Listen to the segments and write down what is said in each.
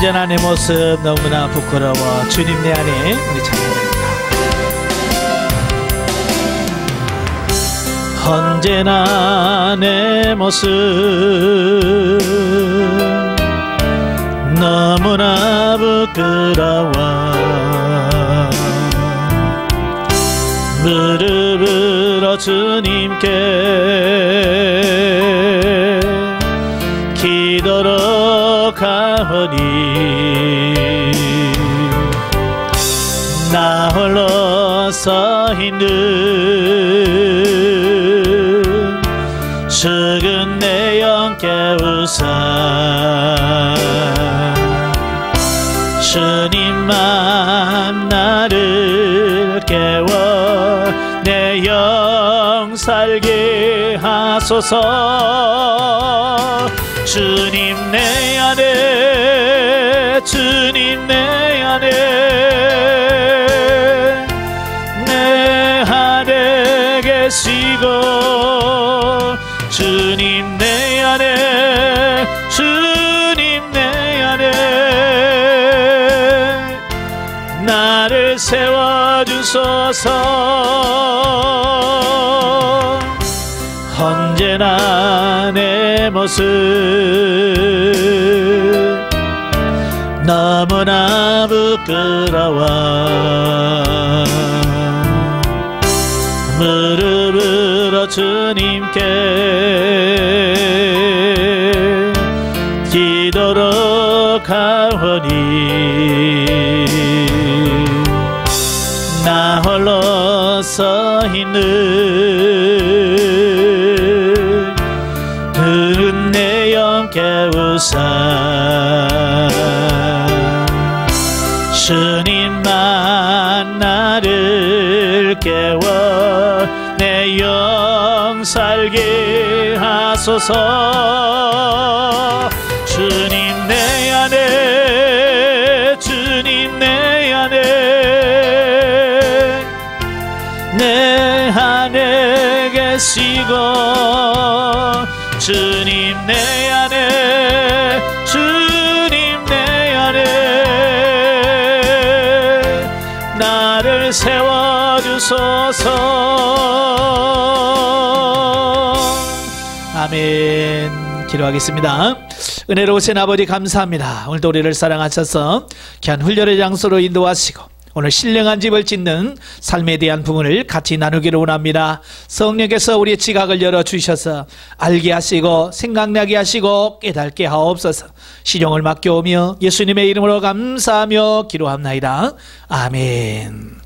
언제나 내 모습 너무나 부끄러워 주님 내 안에 우리 찬양합니다. 언제나 내 모습 너무나 부끄러워 무릎으로 주님께 기도로 가오니 나 홀로 서 있는 죽은 내 영 깨우사 주님만 나를 깨워 내 영 살게 하소서. 주님 내 안에 주님 내 안에 내 안에 계시고 주님 내 안에 주님 내 안에 나를 세워주소서. 언제나 내 모습 너무나 부끄러워 무릎으로 주님께 기도로 가오니 나 홀로 서 있는 그른 내 영 깨우사 주님만 나를 깨워 내 영 살게 하소서. 주님 내 안에 주님 내 안에 내 안에 계시고 주님 내 안에 주님 내 안에 나를 세워주소서. 아멘. 기도하겠습니다. 은혜로우신 아버지 감사합니다. 오늘도 우리를 사랑하셔서 귀한 훈련의 장소로 인도하시고 오늘 신령한 집을 짓는 삶에 대한 부분을 같이 나누기를 원합니다. 성령께서 우리의 지각을 열어주셔서 알게 하시고 생각나게 하시고 깨닫게 하옵소서. 시종을 맡겨오며 예수님의 이름으로 감사하며 기도합나이다. 아멘.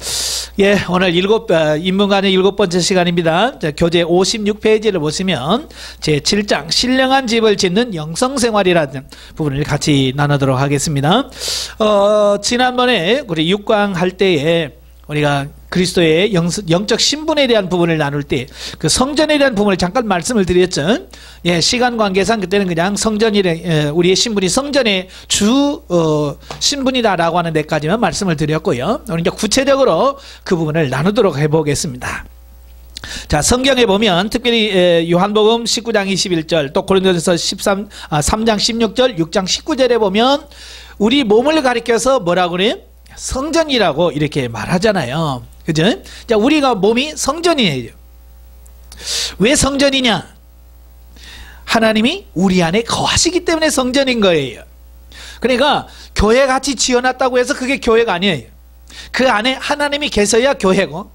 예, 오늘 인문간의 7번째 시간입니다. 교재 56페이지를 보시면 제7장 신령한 집을 짓는 영성생활이라는 부분을 같이 나누도록 하겠습니다. 지난번에 우리 6강 할 때에 우리가 그리스도의 영적 신분에 대한 부분을 나눌 때 그 성전에 대한 부분을 잠깐 말씀을 드렸죠. 예, 시간 관계상 그때는 그냥 우리의 신분이 성전의 주 신분이다라고 하는 데까지만 말씀을 드렸고요. 오늘 이제 구체적으로 그 부분을 나누도록 해보겠습니다. 자, 성경에 보면 특별히 요한복음 19장 21절 또 고린도전서 3장 16절 6장 19절에 보면 우리 몸을 가리켜서 뭐라고 그래요? 성전이라고 이렇게 말하잖아요. 그죠? 자, 우리가 몸이 성전이에요. 왜 성전이냐? 하나님이 우리 안에 거하시기 때문에 성전인 거예요. 그러니까 교회 같이 지어놨다고 해서 그게 교회가 아니에요. 그 안에 하나님이 계셔야 교회고,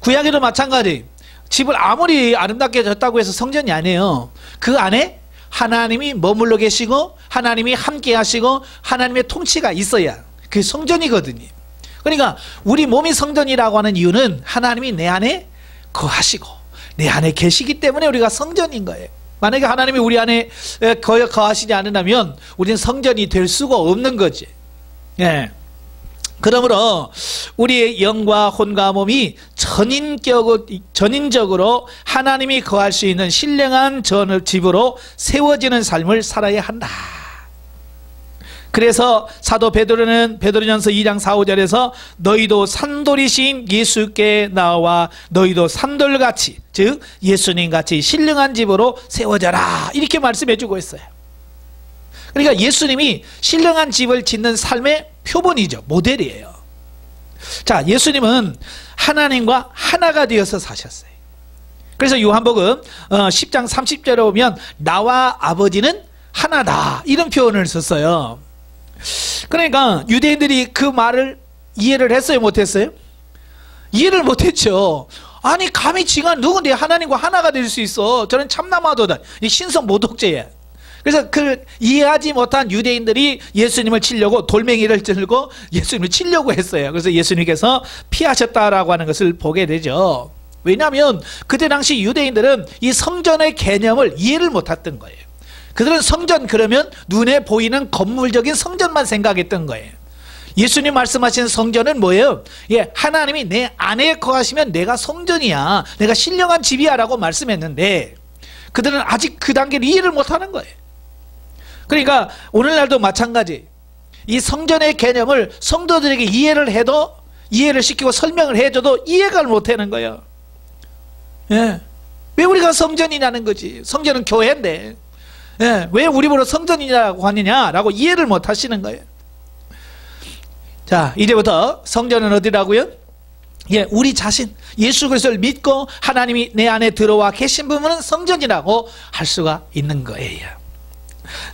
구약에도 마찬가지. 집을 아무리 아름답게 졌다고 해서 성전이 아니에요. 그 안에 하나님이 머물러 계시고 하나님이 함께 하시고 하나님의 통치가 있어야 그게 성전이거든요. 그러니까 우리 몸이 성전이라고 하는 이유는 하나님이 내 안에 거하시고 내 안에 계시기 때문에 우리가 성전인 거예요. 만약에 하나님이 우리 안에 거하시지 않으면 우리는 성전이 될 수가 없는 거지. 예. 그러므로 우리의 영과 혼과 몸이 전인적으로 하나님이 거할 수 있는 신령한 집으로 세워지는 삶을 살아야 한다. 그래서 사도 베드로는 베드로전서 2장 4, 5절에서 너희도 산돌이신 예수께 나와 너희도 산돌같이, 즉 예수님같이 신령한 집으로 세워져라, 이렇게 말씀해 주고 있어요. 그러니까 예수님이 신령한 집을 짓는 삶의 표본이죠. 모델이에요. 자, 예수님은 하나님과 하나가 되어서 사셨어요. 그래서 요한복음 10장 30절에 보면 나와 아버지는 하나다, 이런 표현을 썼어요. 그러니까 유대인들이 그 말을 이해를 했어요, 못했어요? 이해를 못했죠. 아니 감히 지가 누군데 하나님과 하나가 될 수 있어. 저는 참나마도다. 이 신성 모독죄야. 그래서 그 이해하지 못한 유대인들이 예수님을 치려고 돌멩이를 들고 예수님을 치려고 했어요. 그래서 예수님께서 피하셨다라고 하는 것을 보게 되죠. 왜냐하면 그때 당시 유대인들은 이 성전의 개념을 이해를 못했던 거예요. 그들은 성전 그러면 눈에 보이는 건물적인 성전만 생각했던 거예요. 예수님 말씀하신 성전은 뭐예요? 예, 하나님이 내 안에 거하시면 내가 성전이야, 내가 신령한 집이야 라고 말씀했는데 그들은 아직 그 단계를 이해를 못하는 거예요. 그러니까 오늘날도 마찬가지, 이 성전의 개념을 성도들에게 이해를 시키고 설명을 해줘도 이해가 못하는 거예요. 예, 왜 우리가 성전이냐는 거지. 성전은 교회인데 왜 우리 보러 성전이라고 하느냐라고 이해를 못 하시는 거예요. 자, 이제부터 성전은 어디라고요? 예, 우리 자신 예수 그리스도를 믿고 하나님이 내 안에 들어와 계신 부분은 성전이라고 할 수가 있는 거예요.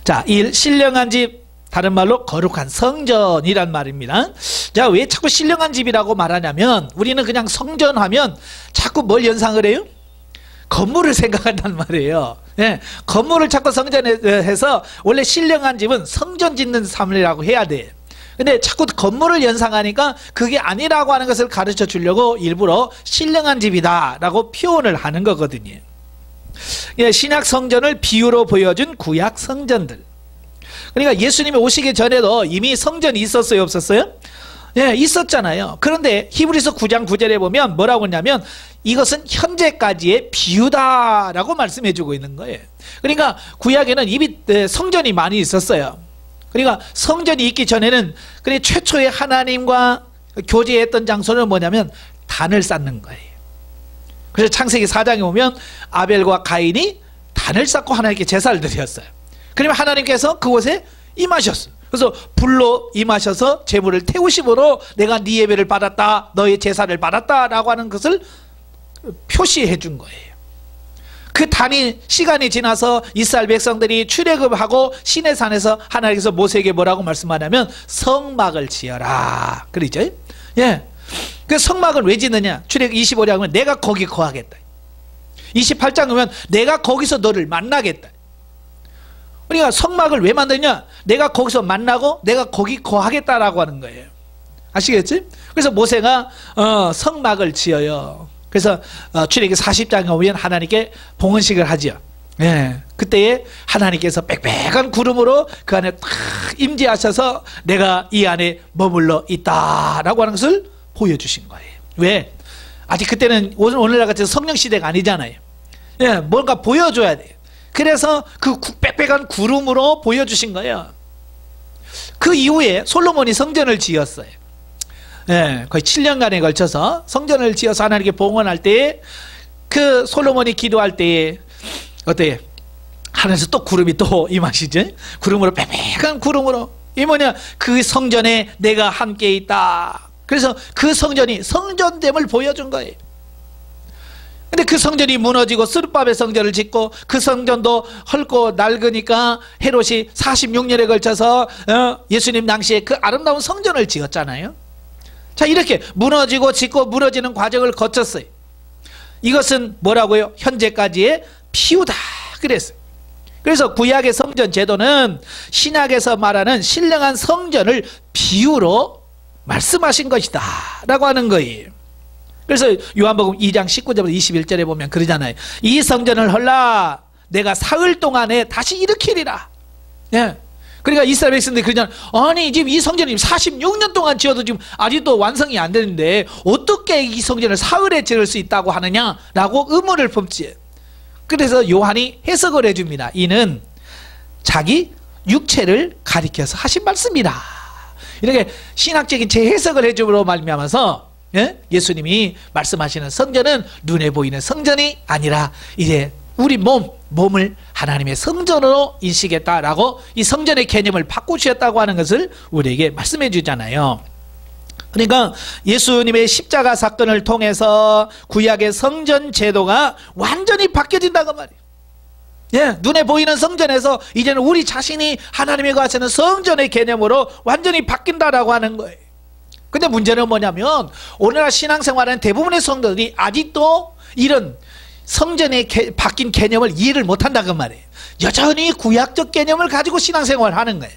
자, 이 신령한 집, 다른 말로 거룩한 성전이란 말입니다. 자, 왜 자꾸 신령한 집이라고 말하냐면 우리는 그냥 성전하면 자꾸 뭘 연상을 해요? 건물을 생각한단 말이에요. 예, 건물을 자꾸 성전에 해서 원래 신령한 집은 성전 짓는 삶이라고 해야 돼. 근데 자꾸 건물을 연상하니까 그게 아니라고 하는 것을 가르쳐 주려고 일부러 신령한 집이다 라고 표현을 하는 거거든요. 예, 신약 성전을 비유로 보여준 구약 성전들. 그러니까 예수님이 오시기 전에도 이미 성전이 있었어요, 없었어요? 예, 있었잖아요. 그런데 히브리서 9장 9절에 보면 뭐라고 했냐면 이것은 현재까지의 비유다라고 말씀해 주고 있는 거예요. 그러니까 구약에는 이미 성전이 많이 있었어요. 그러니까 성전이 있기 전에는 그래 최초의 하나님과 교제했던 장소는 뭐냐면 단을 쌓는 거예요. 그래서 창세기 4장에 보면 아벨과 가인이 단을 쌓고 하나님께 제사를 드렸어요. 그러면 하나님께서 그곳에 임하셨어요. 그래서 불로 임하셔서 제물을 태우심으로 내가 네 예배를 받았다, 너의 제사를 받았다 라고 하는 것을 표시해 준 거예요. 그 단위 시간이 지나서 이스라엘 백성들이 출애굽하고 시내산에서 하나님께서 모세에게 뭐라고 말씀하냐면 성막을 지어라 그러죠. 예, 그 성막을 왜 짓느냐? 출애굽 25장 보면 내가 거기 거하겠다. 28장 보면 내가 거기서 너를 만나겠다. 그러니까 성막을 왜 만드냐? 내가 거기서 만나고 내가 거기 거하겠다라고 하는 거예요. 아시겠지? 그래서 모세가 성막을 지어요. 그래서 출애굽기 40장에 오면 하나님께 봉헌식을 하지요. 예, 그때에 하나님께서 빽빽한 구름으로 그 안에 딱 임재하셔서 내가 이 안에 머물러 있다라고 하는 것을 보여주신 거예요. 왜? 아직 그때는 오늘날 같은 성령 시대가 아니잖아요. 예, 뭔가 보여줘야 돼요. 그래서 그 빽빽한 구름으로 보여주신 거예요. 그 이후에 솔로몬이 성전을 지었어요. 예, 거의 7년간에 걸쳐서 성전을 지어서 하나님께 봉헌할 때에 그 솔로몬이 기도할 때에 어때요? 하늘에서 또 구름이 또 임하시죠? 구름으로 빽빽한 구름으로 이 뭐냐? 그 성전에 내가 함께 있다. 그래서 그 성전이 성전됨을 보여준 거예요. 근데 그 성전이 무너지고 스룹바벨 성전을 짓고 그 성전도 헐고 낡으니까 헤롯이 46년에 걸쳐서 예수님 당시에 그 아름다운 성전을 지었잖아요. 자, 이렇게 무너지고 짓고 무너지는 과정을 거쳤어요. 이것은 뭐라고요? 현재까지의 비유다 그랬어요. 그래서 구약의 성전 제도는 신약에서 말하는 신령한 성전을 비유로 말씀하신 것이다 라고 하는 거예요. 그래서 요한복음 2장 19절부터 21절에 보면 그러잖아요. 이 성전을 헐라 내가 사흘 동안에 다시 일으키리라. 예. 그러니까 이스라엘 백성들이 그러잖아요. 아니 지금 이 성전이 46년 동안 지어도 지금 아직도 완성이 안 되는데 어떻게 이 성전을 사흘에 지을 수 있다고 하느냐라고 의문을 품지. 그래서 요한이 해석을 해줍니다. 이는 자기 육체를 가리켜서 하신 말씀이다. 이렇게 신학적인 재해석을 해줌으로 말미암아서 예? 예수님이 말씀하시는 성전은 눈에 보이는 성전이 아니라 이제 우리 몸을 하나님의 성전으로 인식했다라고 이 성전의 개념을 바꾸셨다고 하는 것을 우리에게 말씀해 주잖아요. 그러니까 예수님의 십자가 사건을 통해서 구약의 성전 제도가 완전히 바뀌어진다고 말이에요. 예, 눈에 보이는 성전에서 이제는 우리 자신이 하나님의 거하시는 성전의 개념으로 완전히 바뀐다라고 하는 거예요. 근데 문제는 뭐냐면 오늘날 신앙생활하는 대부분의 성도들이 아직도 이런 성전의 바뀐 개념을 이해를 못한다고 말이에요. 여전히 구약적 개념을 가지고 신앙생활을 하는 거예요.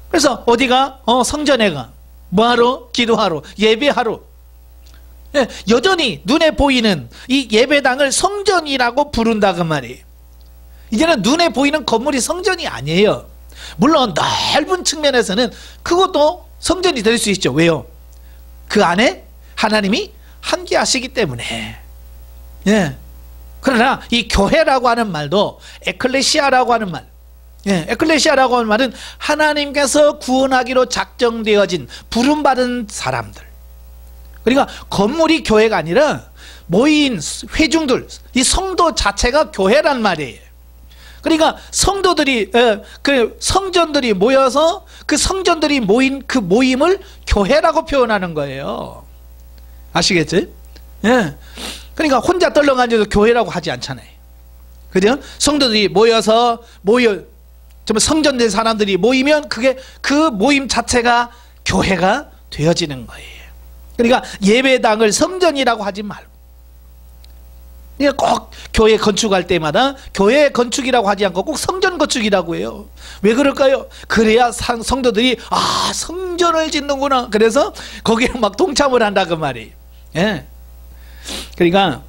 그래서 어디가? 성전에 가. 뭐하러? 기도하러, 예배하러. 예, 여전히 눈에 보이는 이 예배당을 성전이라고 부른다고 말이에요. 이제는 눈에 보이는 건물이 성전이 아니에요. 물론 넓은 측면에서는 그것도 성전이 될 수 있죠. 왜요? 그 안에 하나님이 함께하시기 때문에. 예. 그러나 이 교회라고 하는 말도 에클레시아라고 하는 말, 예, 에클레시아라고 하는 말은 하나님께서 구원하기로 작정되어진 부름받은 사람들. 그러니까 건물이 교회가 아니라 모인 회중들, 이 성도 자체가 교회란 말이에요. 그러니까 성도들이, 그 성전들이 모여서 그 성전들이 모인 그 모임을 교회라고 표현하는 거예요. 아시겠지? 예. 그러니까 혼자 떨렁앉아서 교회라고 하지 않잖아요. 그죠? 성도들이 정말 성전된 사람들이 모이면 그게 그 모임 자체가 교회가 되어지는 거예요. 그러니까 예배당을 성전이라고 하지 말고, 꼭 교회 건축할 때마다 교회 건축이라고 하지 않고 꼭 성전 건축이라고 해요. 왜 그럴까요? 그래야 성도들이 성전을 짓는구나. 그래서 거기에 막 동참을 한다 그 말이에요. 예. 그러니까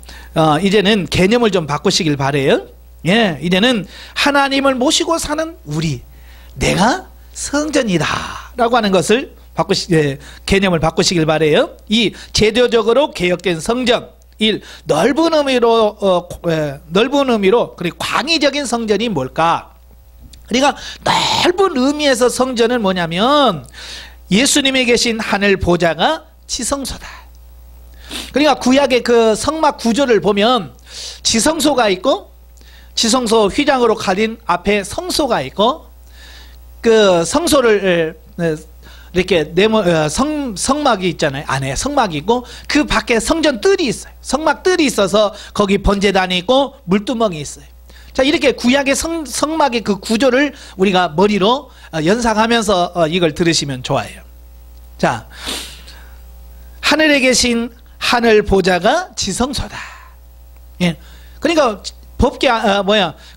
이제는 개념을 좀 바꾸시길 바래요. 예, 이제는 하나님을 모시고 사는 내가 성전이다 라고 하는 것을 개념을 바꾸시길 바래요. 이 제도적으로 개혁된 성전, 넓은 의미로 그리고 광의적인 성전이 뭘까? 그러니까 넓은 의미에서 성전은 뭐냐면 예수님이 계신 하늘 보좌가 지성소다. 그러니까 구약의 그 성막 구조를 보면 지성소가 있고, 지성소 휘장으로 가린 앞에 성소가 있고, 그 성소를 이렇게 성막이 있잖아요. 안에 성막이 있고, 그 밖에 성전 뜰이 있어요. 성막 뜰이 있어서 거기 번제단이 있고 물두멍이 있어요. 자, 이렇게 구약의 성막의 그 구조를 우리가 머리로 연상하면서 이걸 들으시면 좋아요. 자, 하늘에 계신 하늘 보좌가 지성소다. 예. 그러니까 법궤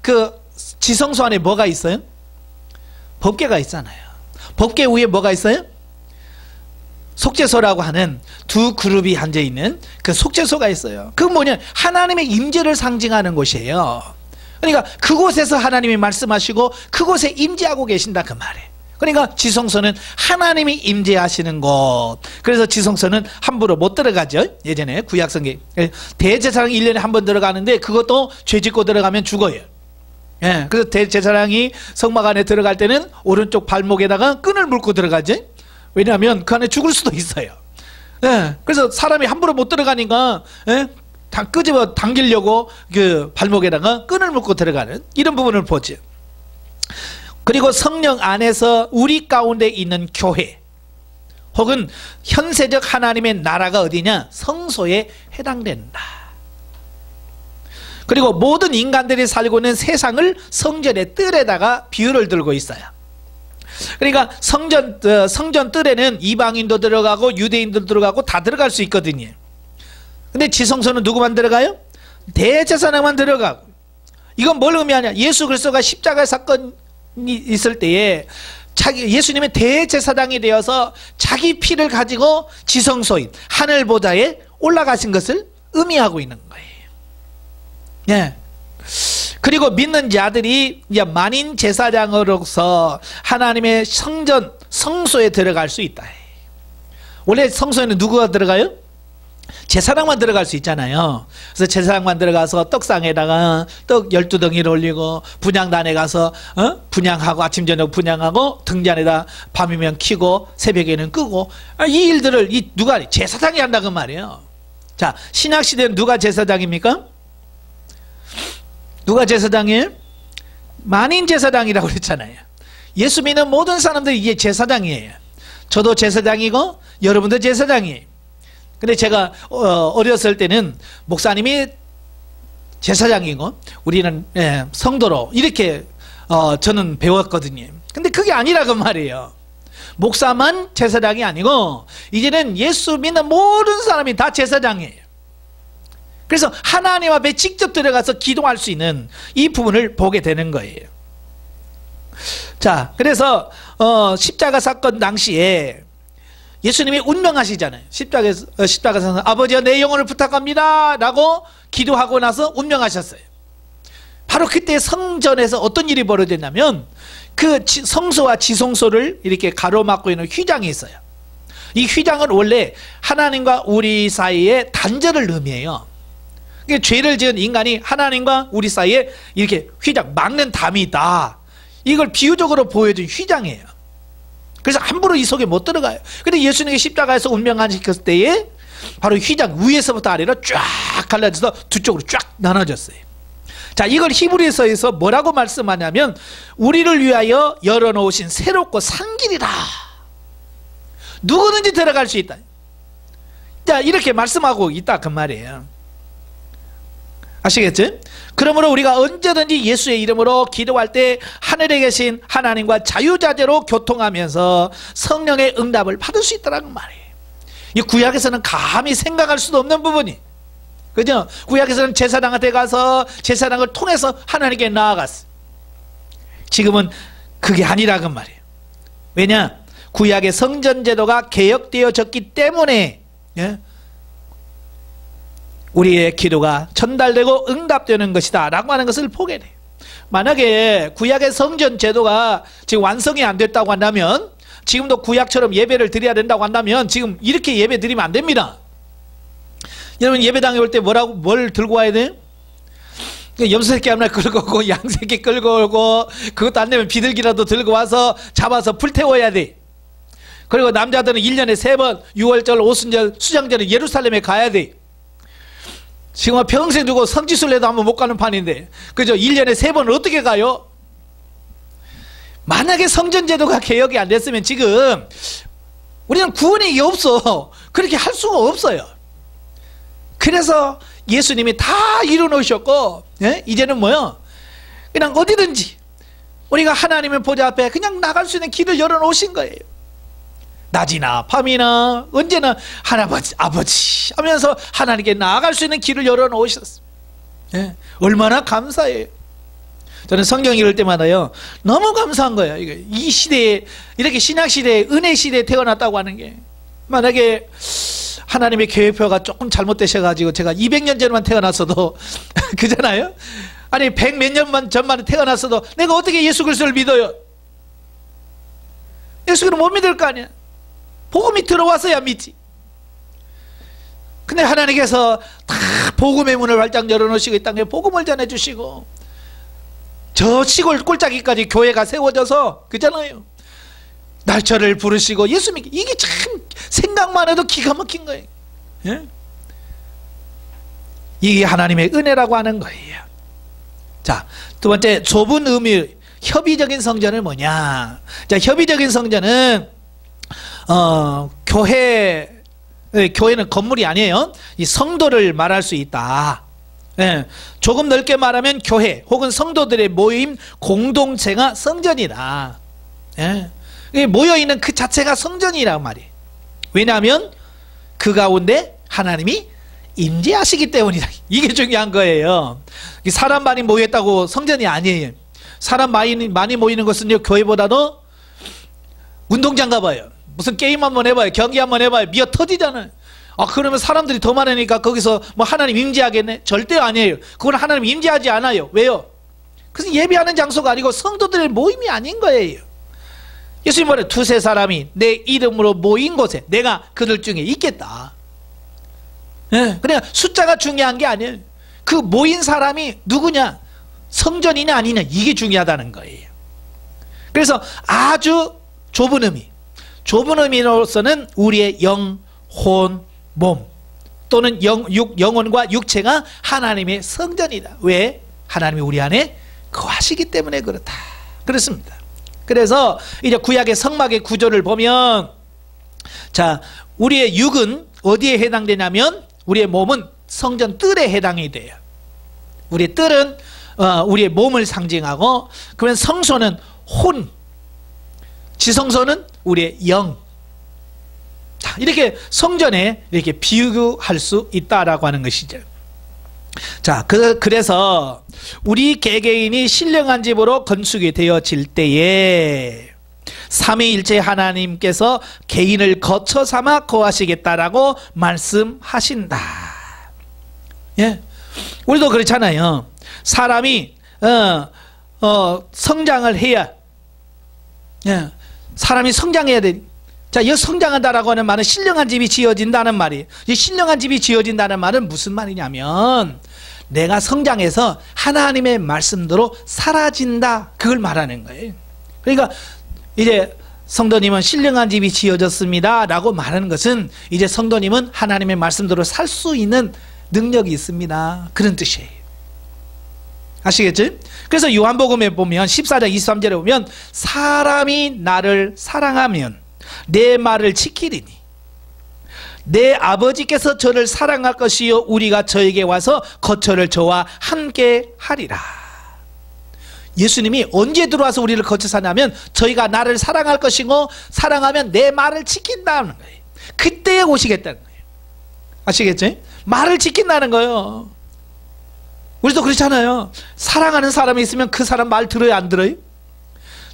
그 지성소 안에 뭐가 있어요? 법궤가 있잖아요. 법궤 위에 뭐가 있어요? 속죄소라고 하는 두 그룹이 앉아 있는 그 속죄소가 있어요. 그건 뭐냐? 하나님의 임재를 상징하는 곳이에요. 그러니까 그곳에서 하나님이 말씀하시고 그곳에 임재하고 계신다 그 말이에요. 그러니까 지성소는 하나님이 임재하시는 곳. 그래서 지성소는 함부로 못 들어가죠. 예전에 구약성경 대제사장이 1년에 한 번 들어가는데 그것도 죄 짓고 들어가면 죽어요. 예, 그래서 대제사장이 성막 안에 들어갈 때는 오른쪽 발목에다가 끈을 묶고 들어가죠. 왜냐하면 그 안에 죽을 수도 있어요. 예, 그래서 사람이 함부로 못 들어가니까 끄집어 당기려고 그 발목에다가 끈을 묶고 들어가는 이런 부분을 보죠. 그리고 성령 안에서 우리 가운데 있는 교회 혹은 현세적 하나님의 나라가 어디냐? 성소에 해당된다. 그리고 모든 인간들이 살고 있는 세상을 성전의 뜰에다가 비유를 들고 있어요. 그러니까 성전 뜰에는 이방인도 들어가고 유대인도 들어가고 다 들어갈 수 있거든요. 근데 지성소는 누구만 들어가요? 대제사장만 들어가고. 이건 뭘 의미하냐? 예수 그리스도가 십자가 사건이 있을 때에 예수님의 대제사장이 되어서 자기 피를 가지고 지성소인 하늘보좌에 올라가신 것을 의미하고 있는 거예요. 예. 그리고 믿는 자들이 만인 제사장으로서 하나님의 성소에 들어갈 수 있다. 원래 성소에는 누구가 들어가요? 제사장만 들어갈 수 있잖아요. 그래서 제사장만 들어가서 떡상에다가 떡 12덩이를 올리고 분향단에 가서 분향하고 아침 저녁 분향하고 등잔에다 밤이면 켜고 새벽에는 끄고 이 일들을 누가 제사장이 한다 그 말이에요. 자, 신약시대는 누가 제사장입니까? 누가 제사장이에요? 만인 제사장이라고 그랬잖아요. 예수 믿는 모든 사람들이 이게 제사장이에요. 저도 제사장이고 여러분도 제사장이에요. 근데 제가 어렸을 때는 목사님이 제사장이고 우리는 성도로 이렇게 저는 배웠거든요. 근데 그게 아니라고 말이에요. 목사만 제사장이 아니고 이제는 예수 믿는 모든 사람이 다 제사장이에요. 그래서 하나님 앞에 직접 들어가서 기도할 수 있는 이 부분을 보게 되는 거예요. 자, 그래서 십자가 사건 당시에 예수님이 운명하시잖아요. 십자가에서 아버지여 내 영혼을 부탁합니다 라고 기도하고 나서 운명하셨어요. 바로 그때 성전에서 어떤 일이 벌어졌냐면 그 성소와 지성소를 이렇게 가로막고 있는 휘장이 있어요. 이 휘장은 원래 하나님과 우리 사이에 단절을 의미해요. 그러니까 죄를 지은 인간이 하나님과 우리 사이에 이렇게 휘장, 막는 담이 있다. 이걸 비유적으로 보여준 휘장이에요. 그래서 함부로 이 속에 못 들어가요. 근데 예수님이 십자가에서 운명하셨을 때에 바로 휘장 위에서부터 아래로 쫙 갈라져서 두 쪽으로 쫙 나눠졌어요. 자, 이걸 히브리서에서 뭐라고 말씀하냐면 우리를 위하여 열어놓으신 새롭고 산 길이다. 누구든지 들어갈 수 있다. 자, 이렇게 말씀하고 있다 그 말이에요. 아시겠죠? 그러므로 우리가 언제든지 예수의 이름으로 기도할 때 하늘에 계신 하나님과 자유자재로 교통하면서 성령의 응답을 받을 수 있다는 말이에요. 이 구약에서는 감히 생각할 수도 없는 부분이, 그죠? 구약에서는 제사장한테 가서 제사장을 통해서 하나님께 나아갔어. 지금은 그게 아니라는 말이에요. 왜냐? 구약의 성전 제도가 개혁되어졌기 때문에 우리의 기도가 전달되고 응답되는 것이다 라고 하는 것을 보게 돼요. 만약에 구약의 성전 제도가 지금 완성이 안 됐다고 한다면, 지금도 구약처럼 예배를 드려야 된다고 한다면 지금 이렇게 예배 드리면 안 됩니다. 여러분 예배당에 올 때 뭘 들고 와야 돼요? 염소새끼 하나 끌고 오고 양새끼 끌고 오고, 그것도 안 되면 비둘기라도 들고 와서 잡아서 불태워야 돼. 그리고 남자들은 1년에 3번 6월절, 오순절, 수장절에 예루살렘에 가야 돼. 지금 평생 두고 성지순례도 한번 못 가는 판인데, 그죠? 1년에 3번을 어떻게 가요? 만약에 성전제도가 개혁이 안 됐으면 지금 우리는 구원이 없어. 그렇게 할 수가 없어요. 그래서 예수님이 다 이루어놓으셨고, 이제는 뭐요? 그냥 어디든지 우리가 하나님의 보좌 앞에 그냥 나갈 수 있는 길을 열어놓으신 거예요. 낮이나 밤이나 언제나 하나님 아버지 하면서 하나님께 나아갈 수 있는 길을 열어놓으셨어요. 얼마나 감사해요. 저는 성경 읽을 때마다요 너무 감사한 거예요. 이 시대에, 이렇게 신약시대에 은혜 시대에 태어났다고 하는 게, 만약에 하나님의 계획표가 조금 잘못되셔가지고 제가 200년 전만 태어났어도 그잖아요. 아니 100 몇 년만 전만 태어났어도 내가 어떻게 예수 그리스도를 믿어요? 예수를 못 믿을 거 아니야. 복음이 들어와서야 믿지. 근데 하나님께서 다 복음의 문을 활짝 열어놓으시고 이 땅에 복음을 전해주시고 저 시골 꼴짜기까지 교회가 세워져서, 그잖아요, 날짜를 부르시고 예수 믿기, 이게 참 생각만 해도 기가 막힌 거예요. 이게 하나님의 은혜라고 하는 거예요. 자, 두 번째, 좁은 의미, 협의적인 성전은 뭐냐? 자, 협의적인 성전은 교회는 건물이 아니에요. 이 성도를 말할 수 있다. 조금 넓게 말하면 교회 혹은 성도들의 모임 공동체가 성전이다. 모여있는 그 자체가 성전이란 말이에요. 왜냐하면 그 가운데 하나님이 임재하시기 때문이다. 이게 중요한 거예요. 사람 많이 모였다고 성전이 아니에요. 사람 많이 모이는 것은요, 교회보다도 운동장 가봐요. 무슨 게임 한번 해봐요. 경기 한번 해봐요. 미어 터지잖아요. 그러면 사람들이 더 많으니까 거기서 뭐 하나님 임재하겠네? 절대 아니에요. 그건 하나님 임재하지 않아요. 왜요? 그것은 예배하는 장소가 아니고 성도들의 모임이 아닌 거예요. 예수님 말해, 2-3 사람이 내 이름으로 모인 곳에 내가 그들 중에 있겠다. 그냥 숫자가 중요한 게 아니에요. 그 모인 사람이 누구냐? 성전이냐 아니냐, 이게 중요하다는 거예요. 그래서 아주 좁은 의미, 좁은 의미로서는 우리의 영, 혼, 몸 또는 영혼과 육체가 하나님의 성전이다. 왜? 하나님이 우리 안에 거하시기 때문에 그렇다. 그렇습니다. 그래서 이제 구약의 성막의 구조를 보면, 자, 우리의 육은 어디에 해당되냐면 우리의 몸은 성전 뜰에 해당이 돼요. 우리 뜰은 우리의 몸을 상징하고, 그러면 성소는 혼, 지성소는 우리의 영. 자, 이렇게 성전에 이렇게 비유할 수 있다라고 하는 것이죠. 자, 그래서 우리 개개인이 신령한 집으로 건축이 되어질 때에 삼위일체 하나님께서 개인을 거처 삼아 거하시겠다라고 말씀하신다. 예, 우리도 그렇잖아요. 사람이 성장을 해야, 예, 사람이 성장해야 돼. 자, 이 성장한다라고 하는 말은 신령한 집이 지어진다는 말이에요. 이 신령한 집이 지어진다는 말은 무슨 말이냐면, 내가 성장해서 하나님의 말씀대로 사라진다, 그걸 말하는 거예요. 그러니까 이제 성도님은 신령한 집이 지어졌습니다 라고 말하는 것은, 이제 성도님은 하나님의 말씀대로 살 수 있는 능력이 있습니다, 그런 뜻이에요. 아시겠죠? 그래서 요한복음에 보면 14장 23절에 보면, 사람이 나를 사랑하면 내 말을 지키리니 내 아버지께서 저를 사랑할 것이요 우리가 저에게 와서 거처를 저와 함께 하리라. 예수님이 언제 들어와서 우리를 거쳐 사냐면, 저희가 나를 사랑할 것이고, 사랑하면 내 말을 지킨다는 거예요. 그때에 오시겠다는 거예요. 아시겠죠? 말을 지킨다는 거예요. 우리도 그렇잖아요. 사랑하는 사람이 있으면 그 사람 말 들어요, 안 들어요?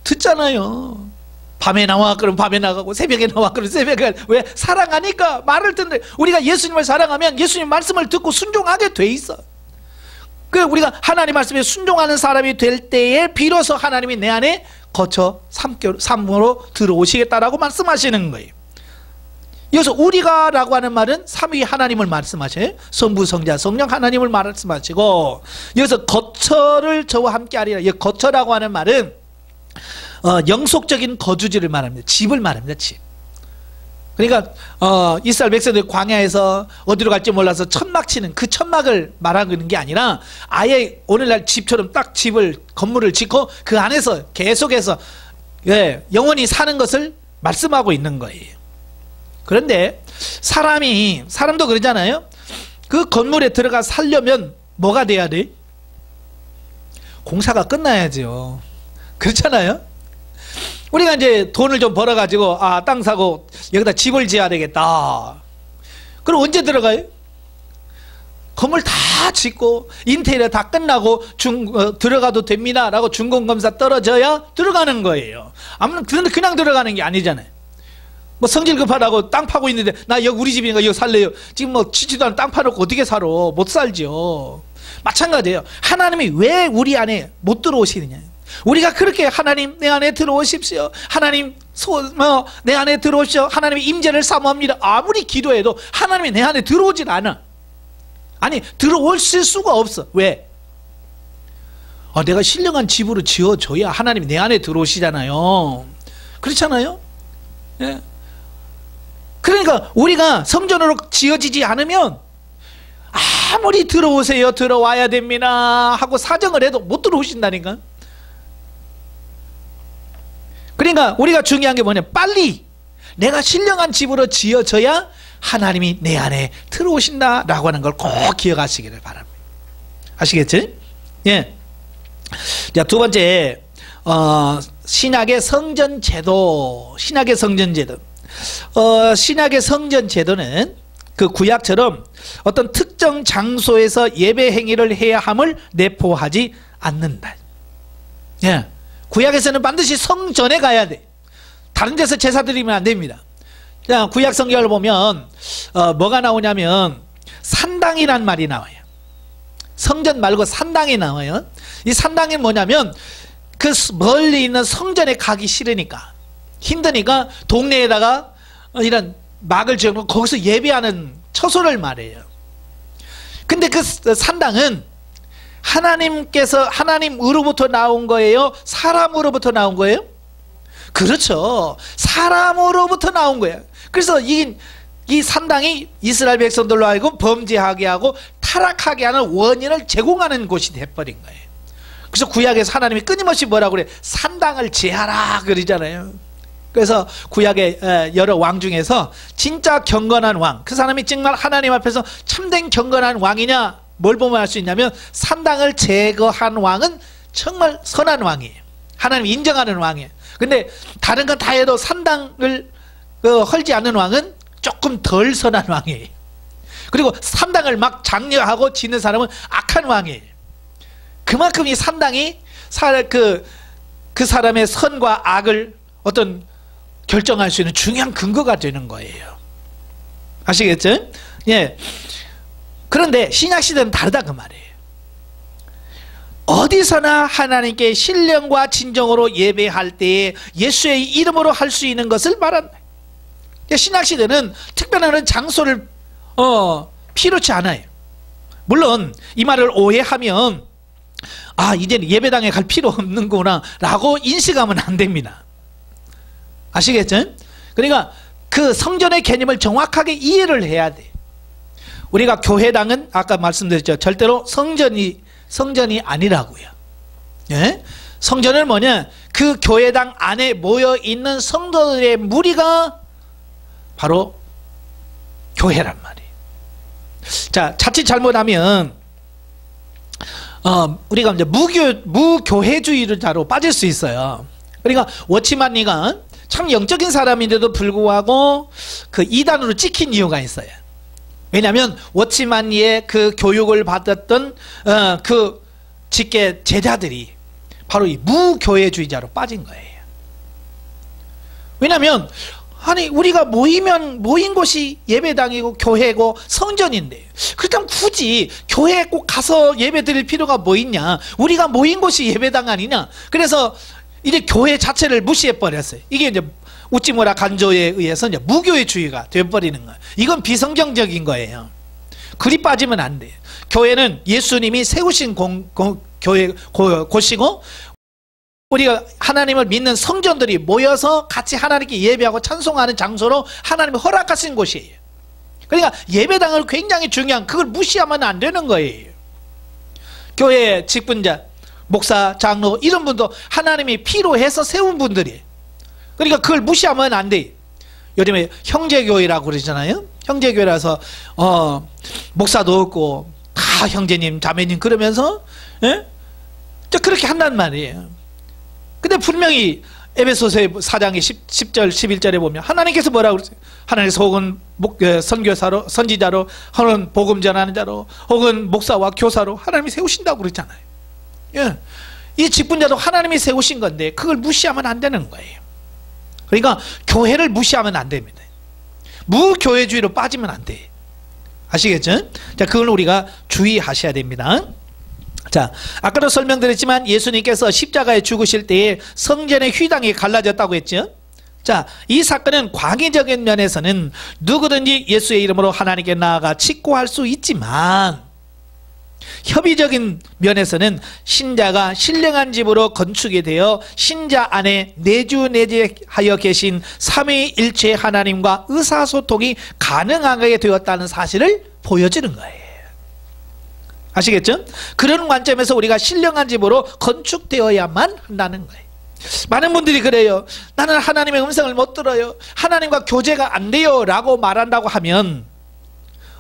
듣잖아요. 밤에 나와 그럼 밤에 나가고, 새벽에 나와 그럼 새벽에. 왜? 사랑하니까 말을 듣는. 우리가 예수님을 사랑하면 예수님 말씀을 듣고 순종하게 돼 있어. 그 우리가 하나님 말씀에 순종하는 사람이 될 때에 비로소 하나님이 내 안에 거쳐 삼으로 들어오시겠다라고 말씀하시는 거예요. 여기서 우리가 라고 하는 말은 삼위 하나님을 말씀하셔요. 성부, 성자, 성령 하나님을 말씀하시고, 여기서 거처를 저와 함께 하리라. 이 거처라고 하는 말은 영속적인 거주지를 말합니다. 집을 말합니다. 집. 그러니까 이스라엘 백성들이 광야에서 어디로 갈지 몰라서 천막 치는 그 천막을 말하는 게 아니라, 아예 오늘날 집처럼 딱 집을, 건물을 짓고 그 안에서 계속해서, 예, 영원히 사는 것을 말씀하고 있는 거예요. 그런데 사람도 그러잖아요. 그 건물에 들어가 살려면 뭐가 돼야 돼? 공사가 끝나야죠. 그렇잖아요. 우리가 이제 돈을 좀 벌어가지고, 땅 사고 여기다 집을 지어야 되겠다. 그럼 언제 들어가요? 건물 다 짓고 인테리어 다 끝나고 들어가도 됩니다 라고 준공검사 떨어져야 들어가는 거예요. 아무튼 그냥 들어가는 게 아니잖아요. 뭐 성질 급하다고 땅 파고 있는데, 나 여기 우리 집이니까 여기 살래요. 지금 뭐 짓지도 않은 땅 파놓고 어떻게 살아? 못 살죠. 마찬가지예요. 하나님이 왜 우리 안에 못 들어오시느냐. 우리가 그렇게 하나님 내 안에 들어오십시오, 하나님 내 안에 들어오십시오, 하나님의 임재를 사모합니다, 아무리 기도해도 하나님이 내 안에 들어오질 않아. 아니, 들어오실 수가 없어. 왜? 내가 신령한 집으로 지어줘야 하나님이 내 안에 들어오시잖아요. 그렇잖아요. 예. 그러니까 우리가 성전으로 지어지지 않으면 아무리 들어오세요, 들어와야 됩니다 하고 사정을 해도 못 들어오신다니까. 그러니까 우리가 중요한 게 뭐냐, 빨리 내가 신령한 집으로 지어져야 하나님이 내 안에 들어오신다라고 하는 걸 꼭 기억하시기를 바랍니다. 아시겠지? 예. 자, 두 번째, 신약의 성전제도. 신약의 성전제도. 신약의 성전제도는 그 구약처럼 어떤 특정 장소에서 예배 행위를 해야 함을 내포하지 않는다. 예. 구약에서는 반드시 성전에 가야 돼. 다른 데서 제사 드리면 안 됩니다. 자, 구약 성경을 보면 뭐가 나오냐면 산당이란 말이 나와요. 성전 말고 산당이 나와요. 이 산당이 뭐냐면, 그 멀리 있는 성전에 가기 싫으니까, 힘드니까 동네에다가 이런 막을 지어놓고 거기서 예배하는 처소를 말해요. 근데 그 산당은 하나님으로부터 나온 거예요? 사람으로부터 나온 거예요? 그렇죠. 사람으로부터 나온 거예요. 그래서 이 이 산당이 이스라엘 백성들로 하여금 범죄하게 하고 타락하게 하는 원인을 제공하는 곳이 돼버린 거예요. 그래서 구약에서 하나님이 끊임없이 뭐라고 그래? 산당을 제하라 그러잖아요. 그래서 구약의 여러 왕 중에서 진짜 경건한 왕, 그 사람이 정말 하나님 앞에서 참된 경건한 왕이냐, 뭘 보면 알 수 있냐면 산당을 제거한 왕은 정말 선한 왕이에요. 하나님 인정하는 왕이에요. 근데 다른 건 다 해도 산당을 헐지 않는 왕은 조금 덜 선한 왕이에요. 그리고 산당을 막 장려하고 짓는 사람은 악한 왕이에요. 그만큼 이 산당이 그 사람의 선과 악을 어떤 결정할 수 있는 중요한 근거가 되는 거예요. 아시겠죠? 예. 그런데 신약시대는 다르다 그 말이에요. 어디서나 하나님께 신령과 진정으로 예배할 때에 예수의 이름으로 할 수 있는 것을 말한다. 신약시대는 특별한 장소를 필요치 않아요. 물론 이 말을 오해하면 이제는 예배당에 갈 필요 없는구나 라고 인식하면 안 됩니다. 아시겠죠? 그러니까 그 성전의 개념을 정확하게 이해를 해야 돼. 우리가 교회당은 아까 말씀드렸죠. 절대로 성전이 아니라고요. 예? 성전은 뭐냐? 그 교회당 안에 모여 있는 성도들의 무리가 바로 교회란 말이에요. 자, 자칫 잘못하면 우리가 이제 무교회주의자로 빠질 수 있어요. 그러니까 워치만리가 참 영적인 사람인데도 불구하고 그 이단으로 찍힌 이유가 있어요. 왜냐하면 워치만리의 그 교육을 받았던 그 직계 제자들이 바로 이 무교회주의자로 빠진 거예요. 왜냐하면 우리가 모인 곳이 예배당이고 교회고 성전인데, 그렇다면 굳이 교회에 꼭 가서 예배 드릴 필요가 뭐 있냐? 우리가 모인 곳이 예배당 아니냐? 그래서 이제 교회 자체를 무시해 버렸어요. 이게 이제 우찌무라 간조에 의해서 이제 무교회주의가 되어버리는 거예요. 이건 비성경적인 거예요. 그리 빠지면 안 돼요. 교회는 예수님이 세우신 곳이고, 우리가 하나님을 믿는 성전들이 모여서 같이 하나님께 예배하고 찬송하는 장소로 하나님이 허락하신 곳이에요. 그러니까 예배당은 굉장히 중요한, 그걸 무시하면 안 되는 거예요. 교회의 직분자, 목사, 장로 이런 분도 하나님이 필요해서 세운 분들이에요. 그러니까 그걸 무시하면 안 돼요. 요즘에 형제교회라고 그러잖아요. 형제교회라서 목사도 없고 다 형제님 자매님 그러면서 그렇게 한단 말이에요. 근데 분명히 에베소서 4장의 10절 11절에 보면 하나님께서 뭐라고 그러세요? 하나님께서 혹은 선교사로, 선지자로, 혹은 복음 전하는 자로, 혹은 목사와 교사로 하나님이 세우신다고 그랬잖아요. 예. 이 직분자도 하나님이 세우신 건데 그걸 무시하면 안 되는 거예요. 그러니까 교회를 무시하면 안 됩니다. 무교회주의로 빠지면 안 돼. 아시겠죠? 자, 그걸 우리가 주의하셔야 됩니다. 자, 아까도 설명드렸지만 예수님께서 십자가에 죽으실 때에 성전의 휘당이 갈라졌다고 했죠. 자, 이 사건은 광의적인 면에서는 누구든지 예수의 이름으로 하나님께 나아가 직고할 수 있지만, 협의적인 면에서는 신자가 신령한 집으로 건축이 되어 신자 안에 내주내재하여 계신 삼위일체 하나님과 의사소통이 가능하게 되었다는 사실을 보여주는 거예요. 아시겠죠? 그런 관점에서 우리가 신령한 집으로 건축되어야만 한다는 거예요. 많은 분들이 그래요. 나는 하나님의 음성을 못 들어요. 하나님과 교제가 안 돼요 라고 말한다고 하면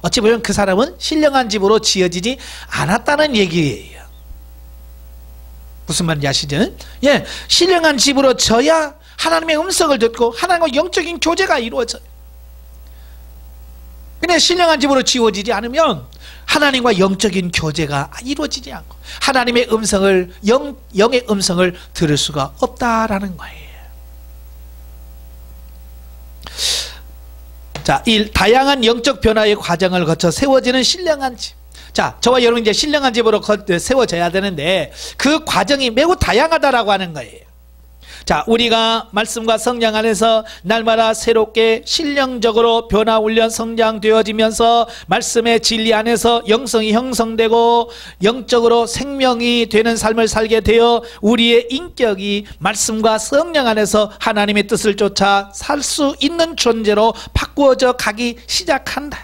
어찌 보면 그 사람은 신령한 집으로 지어지지 않았다는 얘기예요. 무슨 말인지 아시죠? 예, 신령한 집으로 져야 하나님의 음성을 듣고 하나님과 영적인 교제가 이루어져요. 근데 신령한 집으로 지어지지 않으면 하나님과 영적인 교제가 이루어지지 않고 하나님의 음성을, 영의 음성을 들을 수가 없다라는 거예요. 자, 이 다양한 영적 변화의 과정을 거쳐 세워지는 신령한 집. 자, 저와 여러분 이제 신령한 집으로 세워져야 되는데 그 과정이 매우 다양하다라고 하는 거예요. 자, 우리가 말씀과 성령 안에서 날마다 새롭게 신령적으로 변화 훈련 성장되어지면서 말씀의 진리 안에서 영성이 형성되고 영적으로 생명이 되는 삶을 살게 되어 우리의 인격이 말씀과 성령 안에서 하나님의 뜻을 쫓아 살 수 있는 존재로 바꾸어져 가기 시작한다.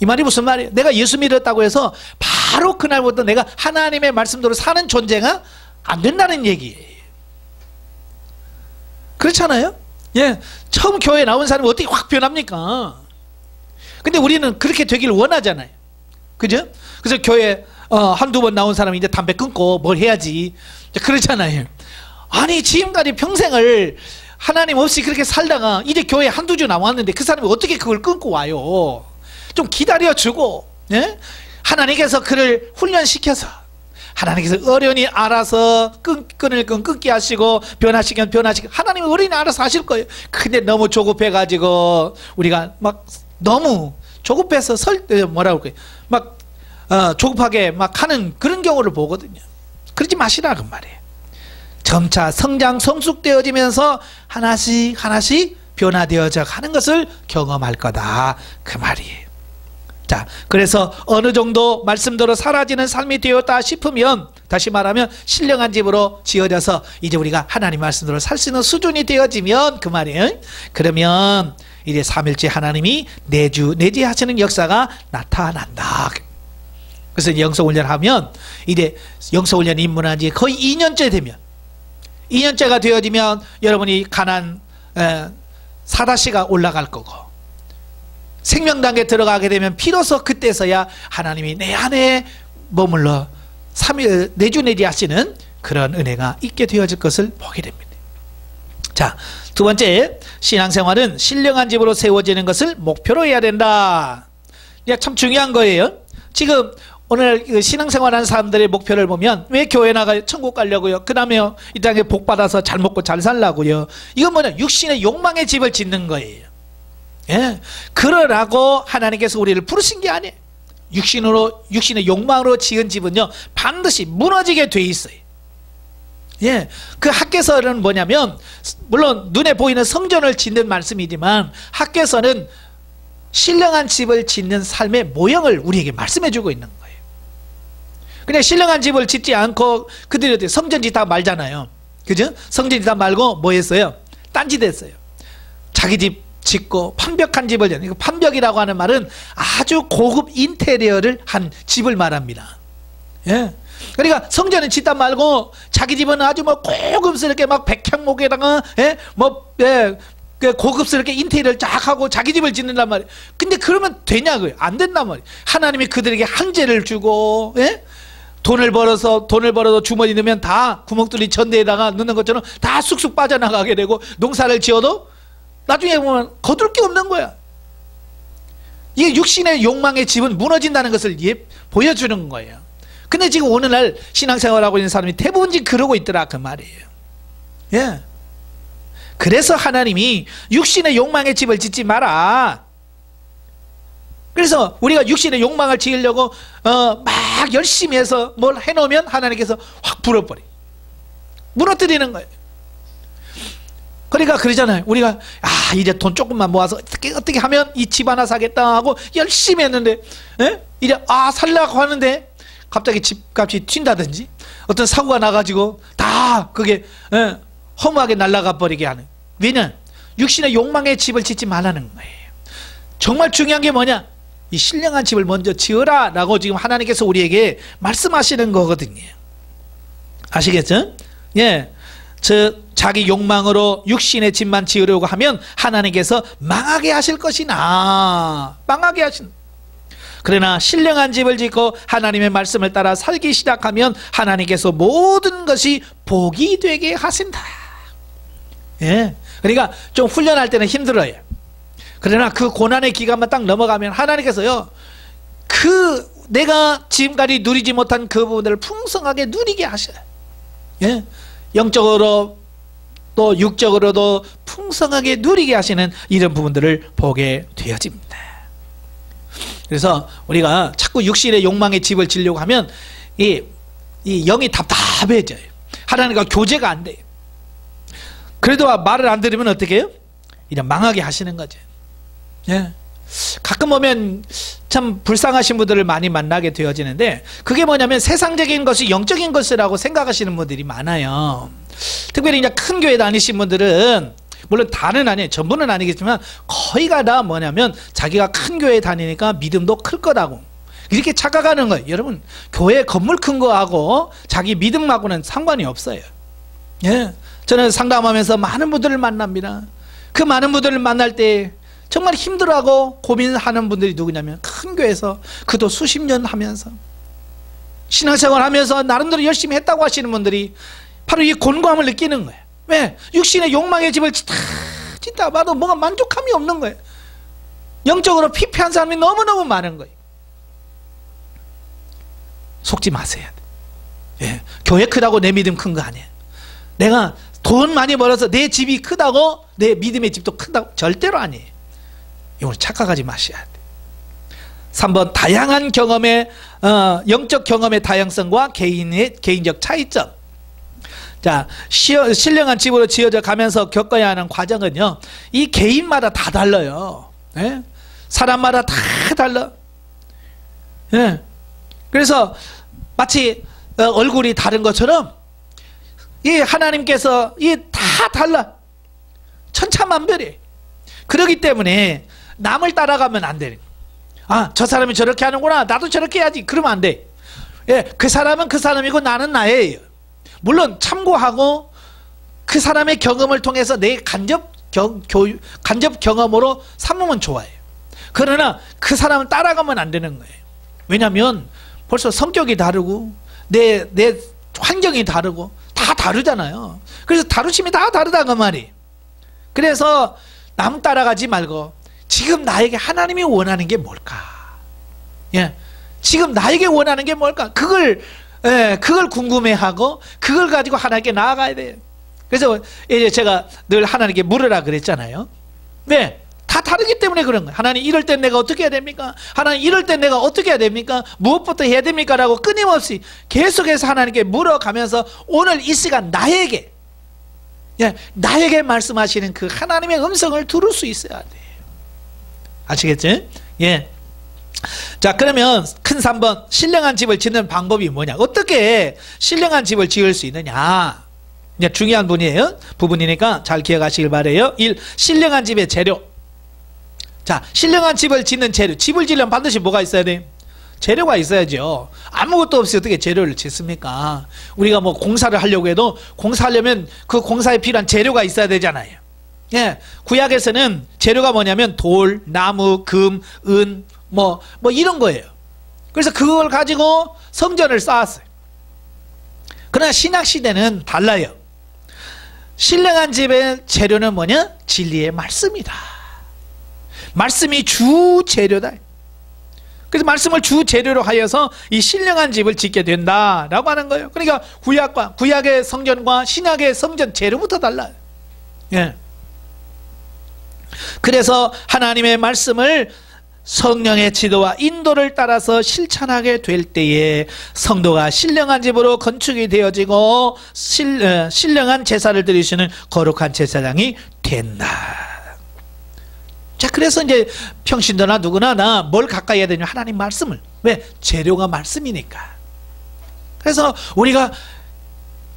이 말이 무슨 말이에요? 내가 예수 믿었다고 해서 바로 그날부터 내가 하나님의 말씀대로 사는 존재가 안 된다는 얘기예요. 그렇잖아요? 예, 처음 교회에 나온 사람이 어떻게 확 변합니까? 근데 우리는 그렇게 되길 원하잖아요. 그죠? 그래서 교회 한두 번 나온 사람이 이제 담배 끊고 뭘 해야지 그렇잖아요. 아니 지금까지 평생을 하나님 없이 그렇게 살다가 이제 교회 한두 주 나왔는데 그 사람이 어떻게 그걸 끊고 와요? 좀 기다려주고, 예? 하나님께서 그를 훈련시켜서 하나님께서 어련히 알아서 끊을 건 끊게 하시고 변화시키면 변화시키고 하나님은 어련히 알아서 하실 거예요. 근데 너무 조급해가지고 우리가 막 너무 조급해서 뭐라고 할까요? 막 조급하게 막 하는 그런 경우를 보거든요. 그러지 마시라 그 말이에요. 점차 성장 성숙되어지면서 하나씩 하나씩 변화되어져 가는 것을 경험할 거다 그 말이에요. 자, 그래서 어느 정도 말씀대로 사라지는 삶이 되었다 싶으면 다시 말하면 신령한 집으로 지어져서 이제 우리가 하나님 말씀대로 살 수 있는 수준이 되어지면 그 말이에요. 그러면 이제 삼일째 하나님이 내주하시는 역사가 나타난다. 그래서 영성훈련하면 이제 영성훈련 입문한 지 거의 2년째 되면 2년째가 되어지면 여러분이 가난 사다시가 올라갈 거고 생명단계에 들어가게 되면 비로소 그때서야 하나님이 내 안에 머물러 내주내지 하시는 그런 은혜가 있게 되어질 것을 보게 됩니다. 자, 두 번째, 신앙생활은 신령한 집으로 세워지는 것을 목표로 해야 된다. 이게 참 중요한 거예요. 지금 오늘 신앙생활하는 사람들의 목표를 보면 왜 교회 나가요? 천국 가려고요. 그 다음에 이 땅에 복 받아서 잘 먹고 잘 살라고요. 이건 뭐냐? 육신의 욕망의 집을 짓는 거예요. 예, 그러라고 하나님께서 우리를 부르신 게 아니에요. 육신의 욕망으로 지은 집은요 반드시 무너지게 돼 있어요. 예, 그 학개서는 뭐냐면 물론 눈에 보이는 성전을 짓는 말씀이지만 학개서는 신령한 집을 짓는 삶의 모형을 우리에게 말씀해 주고 있는 거예요. 그냥 신령한 집을 짓지 않고 그들이 성전 짓다 말잖아요. 그죠? 성전 짓다 말고 뭐 했어요? 딴짓 했어요. 자기 집 짓고 판벽한 집을 짓는, 판벽이라고 하는 말은 아주 고급 인테리어를 한 집을 말합니다. 예. 그러니까 성전은 짓다 말고 자기 집은 아주 뭐 고급스럽게 막 백향목에다가 고급스럽게 인테리어를 쫙 하고 자기 집을 짓는단 말이에요. 근데 그러면 되냐고요? 안 된단 말이에요. 하나님이 그들에게 한재를 주고, 예? 돈을 벌어서 주머니 넣으면 다 구멍뚫린 전대에다가 넣는 것처럼 다 쑥쑥 빠져나가게 되고 농사를 지어도 나중에 보면 거둘 게 없는 거야. 이게 육신의 욕망의 집은 무너진다는 것을 보여주는 거예요. 근데 지금 오늘날 신앙생활하고 있는 사람이 대부분 지금 그러고 있더라 그 말이에요. 예. 그래서 하나님이 육신의 욕망의 집을 짓지 마라. 그래서 우리가 육신의 욕망을 지으려고 막 열심히 해서 뭘 해놓으면 하나님께서 확 불어버려 무너뜨리는 거예요. 그러니까 그러잖아요. 우리가 이제 돈 조금만 모아서 어떻게 하면 이 집 하나 사겠다 하고 열심히 했는데 이제 살려고 하는데 갑자기 집값이 튄다든지 어떤 사고가 나가지고 다 그게 허무하게 날아가 버리게 하는. 왜냐? 육신의 욕망의 집을 짓지 말라는 거예요. 정말 중요한 게 뭐냐? 이 신령한 집을 먼저 지어라 라고 지금 하나님께서 우리에게 말씀하시는 거거든요. 아시겠죠? 예. 자기 욕망으로 육신의 집만 지으려고 하면 하나님께서 망하게 하실 것이나 망하게 하신. 그러나 신령한 집을 짓고 하나님의 말씀을 따라 살기 시작하면 하나님께서 모든 것이 복이 되게 하신다. 예. 그러니까 좀 훈련할 때는 힘들어요. 그러나 그 고난의 기간만 딱 넘어가면 하나님께서요 내가 지금까지 누리지 못한 그 부분들을 풍성하게 누리게 하셔요. 예. 영적으로 또 육적으로도 풍성하게 누리게 하시는 이런 부분들을 보게 되어집니다. 그래서 우리가 자꾸 육신의 욕망의 집을 지려고 하면 이 영이 답답해져요. 하나님과 교제가 안 돼요. 그래도 말을 안 들으면 어떻게 해요? 이런 망하게 하시는 거죠. 예. 가끔 보면 참 불쌍하신 분들을 많이 만나게 되어지는데, 그게 뭐냐면 세상적인 것이 영적인 것이라고 생각하시는 분들이 많아요. 특별히 이제 큰 교회 다니신 분들은, 물론 다는 아니에요, 전부는 아니겠지만 거의가 다 뭐냐면 자기가 큰 교회 다니니까 믿음도 클 거라고 이렇게 착각하는 거예요. 여러분, 교회 건물 큰 거하고 자기 믿음하고는 상관이 없어요. 예. 저는 상담하면서 많은 분들을 만납니다. 그 많은 분들을 만날 때 정말 힘들어하고 고민하는 분들이 누구냐면, 큰 교회에서 그도 수십 년 하면서 신앙생활 하면서 나름대로 열심히 했다고 하시는 분들이 바로 이 곤고함을 느끼는 거예요. 왜? 육신의 욕망의 집을 짓다 봐도 뭔가 만족함이 없는 거예요. 영적으로 피폐한 사람이 너무너무 많은 거예요. 속지 마세요. 예. 교회 크다고 내 믿음 큰 거 아니에요. 내가 돈 많이 벌어서 내 집이 크다고 내 믿음의 집도 크다고 절대로 아니에요. 이걸 착각하지 마셔야 돼. 3번, 다양한 경험의 영적 경험의 다양성과 개인적 차이점. 자, 신령한 집으로 지어져 가면서 겪어야 하는 과정은요, 이 개인마다 다 달라요. 예? 사람마다 다 달라. 예. 그래서 마치 얼굴이 다른 것처럼 이 하나님께서 이 다 달라. 천차만별이에요. 그렇기 때문에 남을 따라가면 안 되는 거예요. 아, 저 사람이 저렇게 하는구나, 나도 저렇게 해야지. 그러면 안 돼. 예, 그 사람은 그 사람이고 나는 나예요. 물론 참고하고 그 사람의 경험을 통해서 내 간접 경험으로 삼으면 좋아요. 그러나 그 사람을 따라가면 안 되는 거예요. 왜냐하면 벌써 성격이 다르고 내 환경이 다르고 다 다르잖아요. 그래서 다루심이 다 다르다 그 말이. 그래서 남 따라가지 말고 지금 나에게 하나님이 원하는 게 뭘까? 예, 지금 나에게 원하는 게 뭘까? 그걸 궁금해하고 그걸 가지고 하나님께 나아가야 돼요. 그래서 이제 제가 늘 하나님께 물으라 그랬잖아요. 왜? 다 다르기 때문에 그런 거예요. 하나님, 이럴 땐 내가 어떻게 해야 됩니까? 하나님, 이럴 땐 내가 어떻게 해야 됩니까? 무엇부터 해야 됩니까? 라고 끊임없이 계속해서 하나님께 물어가면서 오늘 이 시간 나에게 말씀하시는 그 하나님의 음성을 들을 수 있어야 돼요. 아시겠지? 예. 자, 그러면 큰 3번, 신령한 집을 짓는 방법이 뭐냐? 어떻게 신령한 집을 지을 수 있느냐? 이제 중요한 부분이니까 잘 기억하시길 바라요. 1. 신령한 집의 재료. 자, 신령한 집을 짓는 재료. 집을 지으려면 반드시 뭐가 있어야 돼? 재료가 있어야죠. 아무것도 없이 어떻게 재료를 짓습니까? 우리가 뭐 공사를 하려고 해도 공사하려면 그 공사에 필요한 재료가 있어야 되잖아요. 예. 구약에서는 재료가 뭐냐면 돌, 나무, 금, 은, 뭐 이런 거예요. 그래서 그걸 가지고 성전을 쌓았어요. 그러나 신약시대는 달라요. 신령한 집의 재료는 뭐냐? 진리의 말씀이다. 말씀이 주 재료다. 그래서 말씀을 주 재료로 하여서 이 신령한 집을 짓게 된다라고 하는 거예요. 그러니까 구약의 성전과 신약의 성전 재료부터 달라요. 예. 그래서 하나님의 말씀을 성령의 지도와 인도를 따라서 실천하게 될 때에 성도가 신령한 집으로 건축이 되어지고 신령한 제사를 드리시는 거룩한 제사장이 된다. 자, 그래서 이제 평신도나 누구나 나 뭘 가까이 해야 되냐? 하나님 말씀을. 왜? 재료가 말씀이니까. 그래서 우리가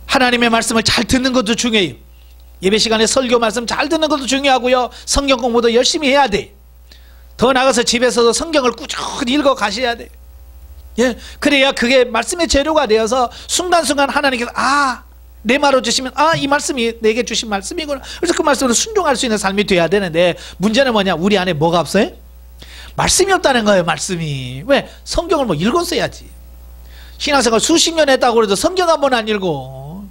하나님의 말씀을 잘 듣는 것도 중요해요. 예배 시간에 설교 말씀 잘 듣는 것도 중요하고요. 성경 공부도 열심히 해야 돼. 더 나아가서 집에서도 성경을 꾸준히 읽어 가셔야 돼. 예, 그래야 그게 말씀의 재료가 되어서 순간순간 하나님께서 내 말을 주시면 이 말씀이 내게 주신 말씀이구나. 그래서 그 말씀으로 순종할 수 있는 삶이 돼야 되는데, 문제는 뭐냐? 우리 안에 뭐가 없어요? 말씀이 없다는 거예요. 말씀이. 왜? 성경을 뭐 읽었어야지. 신앙생활 수십 년 했다고 해도 성경 한 번 안 읽어.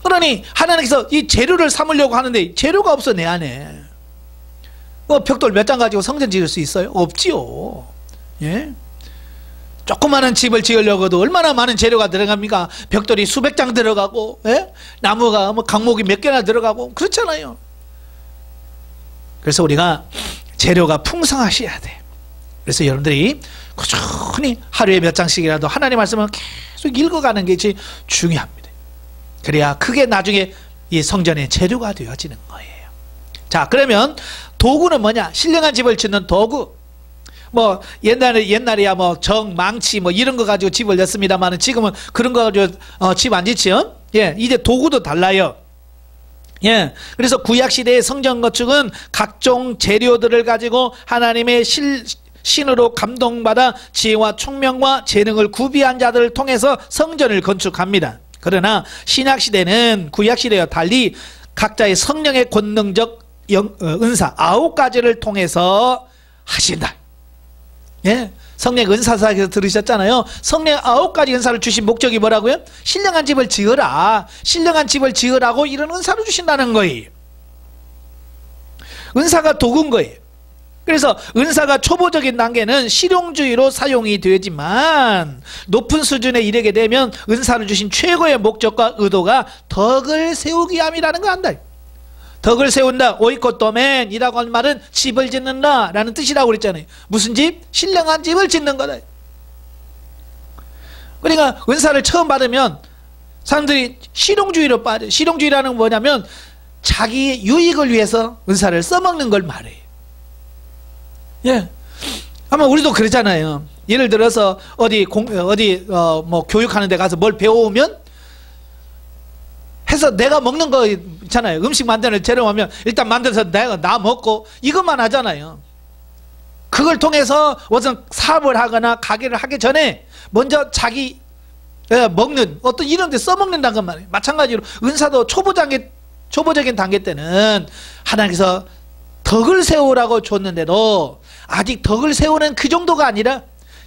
그러니 하나님께서 이 재료를 삼으려고 하는데 재료가 없어 내 안에. 벽돌 몇 장 가지고 성전 지을 수 있어요? 없지요. 예? 조그마한 집을 지으려고도 얼마나 많은 재료가 들어갑니까? 벽돌이 수백 장 들어가고, 예? 나무가 강목이 몇 개나 들어가고 그렇잖아요. 그래서 우리가 재료가 풍성하셔야 돼. 그래서 여러분들이 꾸준히 하루에 몇 장씩이라도 하나님 말씀을 계속 읽어가는 게 제일 중요합니다. 그래야 그게 나중에 이 성전의 재료가 되어지는 거예요. 자, 그러면 도구는 뭐냐? 신령한 집을 짓는 도구. 뭐 옛날에야 뭐 정, 망치 뭐 이런 거 가지고 집을 냈습니다만 지금은 그런 거 가지고 집 안 짓지요? 예, 이제 도구도 달라요. 예, 그래서 구약 시대의 성전 건축은 각종 재료들을 가지고 하나님의 신으로 감동받아 지혜와 총명과 재능을 구비한 자들을 통해서 성전을 건축합니다. 그러나 신약 시대는 구약 시대와 달리 각자의 성령의 권능적 은사 9가지를 통해서 하신다. 예, 성령 은사사에서 들으셨잖아요. 성령 9가지 은사를 주신 목적이 뭐라고요? 신령한 집을 지으라. 신령한 집을 지으라고 이런 은사를 주신다는 거예요. 은사가 도구인 거예요. 그래서 은사가 초보적인 단계는 실용주의로 사용이 되지만 높은 수준에 이르게 되면 은사를 주신 최고의 목적과 의도가 덕을 세우기 위함이라는 걸 안다. 덕을 세운다. 오이코토멘이라고 하는 말은 집을 짓는다 라는 뜻이라고 그랬잖아요. 무슨 집? 신령한 집을 짓는 거다. 그러니까 은사를 처음 받으면 사람들이 실용주의로 빠져. 실용주의라는 건 뭐냐면 자기 유익을 위해서 은사를 써먹는 걸 말해요. 예. 아마 우리도 그러잖아요. 예를 들어서 뭐 교육하는 데 가서 뭘 배워오면 해서 내가 먹는 거 있잖아요. 음식 만드는 재료하면 일단 만들어서 나 먹고 이것만 하잖아요. 그걸 통해서 어떤 사업을 하거나 가게를 하기 전에 먼저 자기 먹는 어떤 이런 데 써먹는다는 것 말이에요. 마찬가지로 은사도 초보적인 단계 때는 하나님께서 덕을 세우라고 줬는데도 아직 덕을 세우는 그 정도가 아니라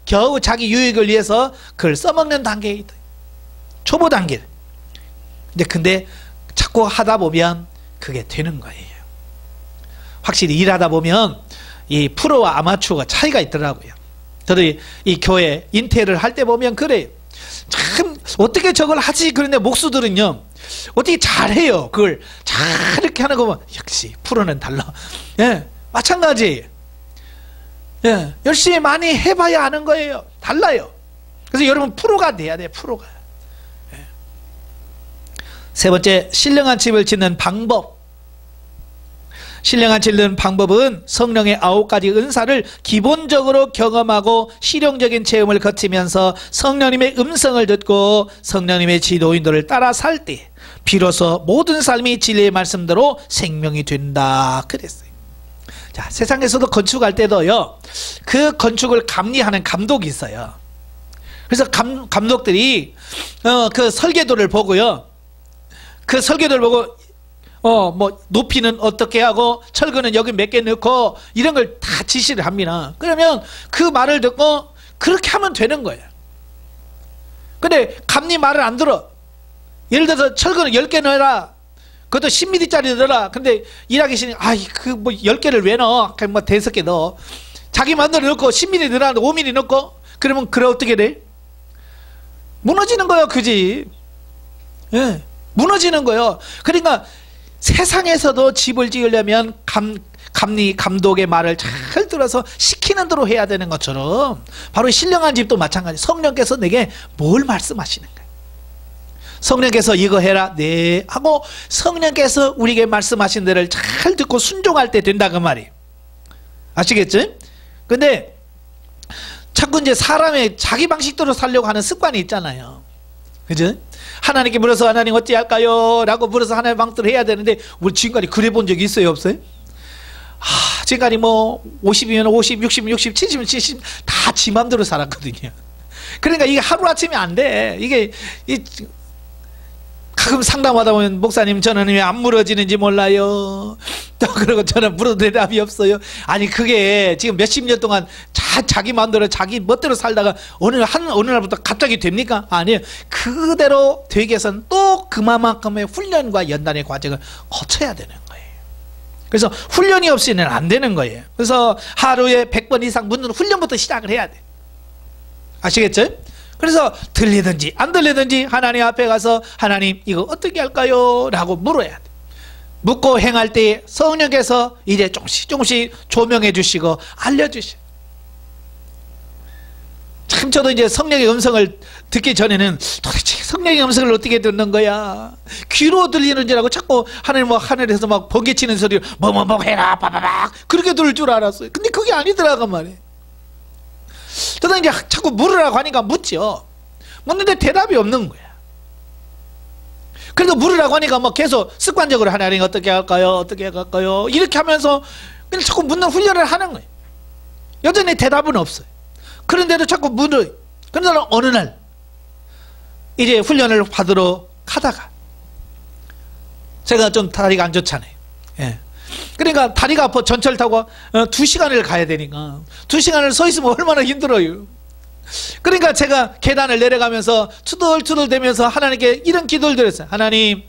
겨우 자기 유익을 위해서 그걸 써먹는 단계에 있다. 초보 단계. 근데 자꾸 하다 보면 그게 되는 거예요. 확실히 일하다 보면 이 프로와 아마추어가 차이가 있더라고요. 저도 이 교회 인테리어를 할 때 보면 그래요. 참 어떻게 저걸 하지? 그런데 목수들은요 어떻게 잘해요. 그걸 잘 이렇게 하는 거 보면 역시 프로는 달라. 예, 마찬가지. 예, 열심히 많이 해봐야 하는 거예요. 달라요. 그래서 여러분 프로가 돼야 돼요. 프로가. 예. 세 번째, 신령한 집을 짓는 방법. 신령한 집을 짓는 방법은 성령의 9가지 은사를 기본적으로 경험하고 실용적인 체험을 거치면서 성령님의 음성을 듣고 성령님의 지도인도를 따라 살 때 비로소 모든 삶이 진리의 말씀대로 생명이 된다 그랬어요. 자, 세상에서도 건축할 때도요 그 건축을 감리하는 감독이 있어요. 그래서 감독들이 그 설계도를 보고요, 그 설계도를 보고 뭐 높이는 어떻게 하고 철근은 여기 몇 개 넣고 이런 걸 다 지시를 합니다. 그러면 그 말을 듣고 그렇게 하면 되는 거예요. 근데 감리 말을 안 들어. 예를 들어서 철근을 10개 넣어라. 그것도 10mm짜리 넣어라. 근데 일하기 싫으니 그 뭐 10개를 왜 넣어? 그냥 뭐 5개 넣어. 자기 마음대로 넣고 10mm 넣으라는데 5mm 넣고 그러면 그래 어떻게 돼? 무너지는 거예요. 그지? 예, 무너지는 거예요. 그러니까 세상에서도 집을 지으려면 감독의 말을 잘 들어서 시키는 대로 해야 되는 것처럼 바로 신령한 집도 마찬가지. 성령께서 내게 뭘 말씀하시는 거예요. 성령께서 이거 해라 네 하고 성령께서 우리에게 말씀하신 대로 잘 듣고 순종할 때 된다 그 말이에요. 아시겠죠? 근데 자꾸 이제 사람의 자기 방식대로 살려고 하는 습관이 있잖아요. 그죠? 하나님께 물어서 하나님 어찌할까요? 라고 물어서 하나님의 방식대로 해야 되는데 우리 지금까지 그래 본 적이 있어요? 없어요? 지금까지 뭐 50이면 50, 60이면 60, 70이면 70 다 지 맘대로 살았거든요. 그러니까 이게 하루아침에 안 돼. 이게 가끔 상담하다 보면 목사님 저는 왜 안 물어지는지 몰라요. 또 그러고 저는 물어도 대답이 없어요. 아니 그게 지금 몇십 년 동안 자기 마음대로 자기 멋대로 살다가 어느 날부터 갑자기 됩니까? 아니에요. 그대로 되기 위해서는 또 그만큼의 훈련과 연단의 과정을 거쳐야 되는 거예요. 그래서 훈련이 없이는 안 되는 거예요. 그래서 하루에 100번 이상 묻는 훈련부터 시작을 해야 돼. 아시겠죠? 그래서 들리든지 안 들리든지 하나님 앞에 가서 하나님 이거 어떻게 할까요? 라고 물어야 돼. 묻고 행할 때 성령께서 이제 조금씩 조명해 주시고 알려주시고 참 참 저도 이제 성령의 음성을 듣기 전에는 도대체 성령의 음성을 어떻게 듣는 거야? 귀로 들리는 줄 알고 자꾸 하늘 뭐 하늘에서 막 번개치는 소리를 뭐 해라 바바박 그렇게 들을 줄 알았어요. 근데 그게 아니더라고 말이에요. 저도 이제 자꾸 물으라고 하니까 묻죠. 묻는데 대답이 없는 거야. 그래도 물으라고 하니까 뭐 계속 습관적으로 하나님 어떻게 할까요? 어떻게 할까요? 이렇게 하면서 그냥 자꾸 묻는 훈련을 하는 거예요. 여전히 대답은 없어요. 그런데도 자꾸 물어요. 그런데 어느 날 이제 훈련을 받으러 가다가 제가 좀 다리가 안 좋잖아요. 예. 그러니까 다리가 아파 전철 타고 2시간을 가야 되니까 2시간을 서 있으면 얼마나 힘들어요. 그러니까 제가 계단을 내려가면서 투덜투덜 대면서 하나님께 이런 기도를 드렸어요. 하나님,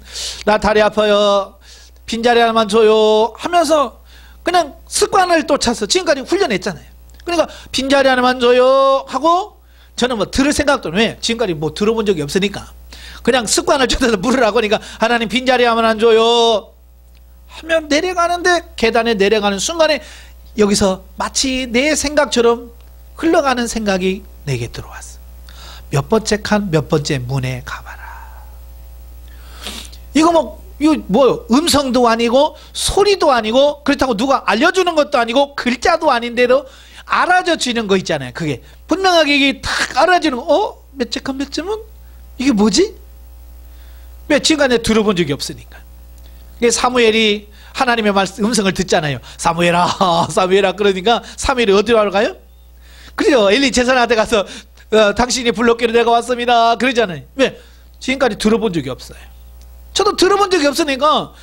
나 다리 아파요. 빈자리 하나만 줘요. 하면서 그냥 습관을 쫓아서 지금까지 훈련했잖아요. 그러니까 빈자리 하나만 줘요 하고 저는 뭐 들을 생각도 왜 지금까지 뭐 들어본 적이 없으니까 그냥 습관을 쫓아서 물으라고 하니까 하나님 빈자리 하나만 줘요 하면 내려가는데 계단에 내려가는 순간에 여기서 마치 내 생각처럼 흘러가는 생각이 내게 들어왔어. 몇 번째 칸 몇 번째 문에 가봐라. 이거 뭐요? 음성도 아니고 소리도 아니고 그렇다고 누가 알려주는 것도 아니고 글자도 아닌데도 알아져지는 거 있잖아요. 그게 분명하게 이게 탁 알아지는 거. 몇째 칸 몇 점은 이게 뭐지? 왜 지금까지 들어본 적이 없으니까. 이게 사무엘이 하나님의 말씀 음성을 듣잖아요. 사무엘아 사무엘아 그러니까 사무엘이 어디로 가요? 그래요. 엘리 제사장한테 가서 당신이 불렀기를 내가 왔습니다 그러잖아요. 왜? 지금까지 들어본 적이 없어요. 저도 들어본 적이 없으니까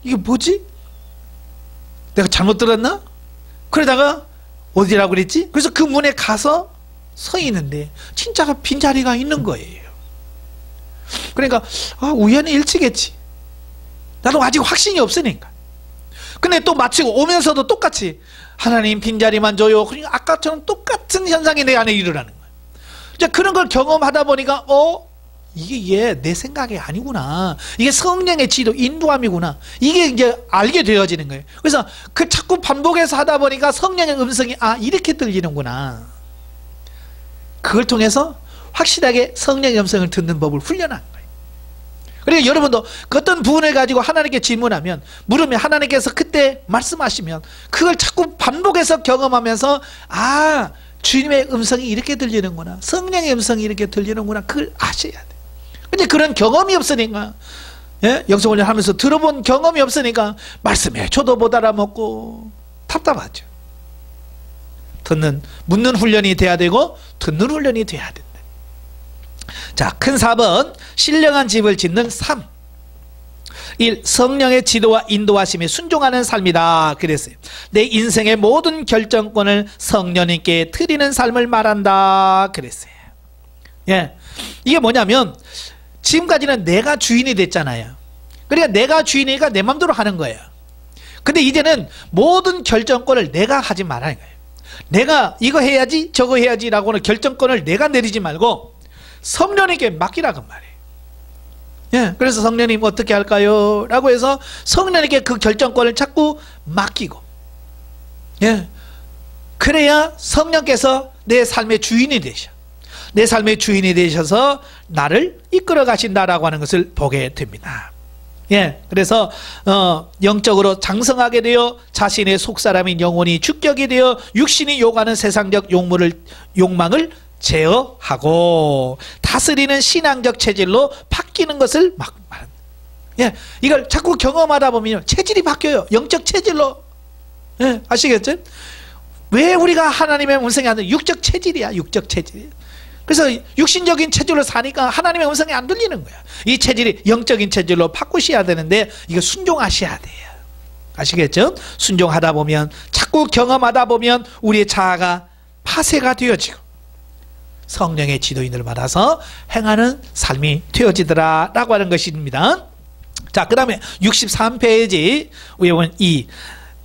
이게 뭐지? 내가 잘못 들었나? 그러다가 어디라고 그랬지? 그래서 그 문에 가서 서 있는데 진짜 빈자리가 있는 거예요. 그러니까 우연히 일치겠지. 나도 아직 확신이 없으니까. 근데 또 마치고 오면서도 똑같이 하나님 빈자리만 줘요. 그러니까 아까처럼 똑같은 현상이 내 안에 일어나는 거예요. 이제 그런 걸 경험하다 보니까 이게 내 생각이 아니구나. 이게 성령의 지도 인도함이구나. 이게 이제 알게 되어지는 거예요. 그래서 그 자꾸 반복해서 하다 보니까 성령의 음성이 이렇게 들리는구나. 그걸 통해서 확실하게 성령의 음성을 듣는 법을 훈련한 거예요. 그리고 여러분도 그 어떤 부분을 가지고 하나님께 질문하면 물으면 하나님께서 그때 말씀하시면 그걸 자꾸 반복해서 경험하면서 주님의 음성이 이렇게 들리는구나. 성령의 음성이 이렇게 들리는구나. 그걸 아셔야 돼. 근데 그런 경험이 없으니까 영성훈련 하면서 들어본 경험이 없으니까 말씀에 저도 못 알아먹고 답답하죠. 묻는 훈련이 돼야 되고 듣는 훈련이 돼야 된다. 자, 큰 4번 신령한 집을 짓는 3. 1. 성령의 지도와 인도하심에 순종하는 삶이다 그랬어요. 내 인생의 모든 결정권을 성령님께 드리는 삶을 말한다 그랬어요. 예, 이게 뭐냐면 지금까지는 내가 주인이 됐잖아요. 그러니까 내가 주인이니까 내 맘대로 하는 거예요. 근데 이제는 모든 결정권을 내가 하지 말라는 거예요. 내가 이거 해야지 저거 해야지 라고는 결정권을 내가 내리지 말고 성령님께 맡기라고 말이에요. 예, 그래서 성령님 어떻게 할까요? 라고 해서 성령님께 그 결정권을 자꾸 맡기고, 예, 그래야 성령께서 내 삶의 주인이 되셔. 내 삶의 주인이 되셔서 나를 이끌어 가신다라고 하는 것을 보게 됩니다. 예, 그래서 영적으로 장성하게 되어 자신의 속사람인 영혼이 주격이 되어 육신이 요구하는 세상적 욕망을 제어하고 다스리는 신앙적 체질로 바뀌는 것을 막 말합니다. 예, 이걸 자꾸 경험하다 보면 체질이 바뀌어요. 영적 체질로. 예, 아시겠죠? 왜 우리가 하나님의 음성이 안 들려? 육적 체질이야. 육적 체질. 그래서 육신적인 체질로 사니까 하나님의 음성이 안 들리는 거야. 이 체질이 영적인 체질로 바꾸셔야 되는데 이거 순종하셔야 돼요. 아시겠죠? 순종하다 보면 자꾸 경험하다 보면 우리의 자아가 파쇄가 되어지고 성령의 지도인을 받아서 행하는 삶이 되어지더라 라고 하는 것입니다. 자, 그 다음에 63페이지 위에 보면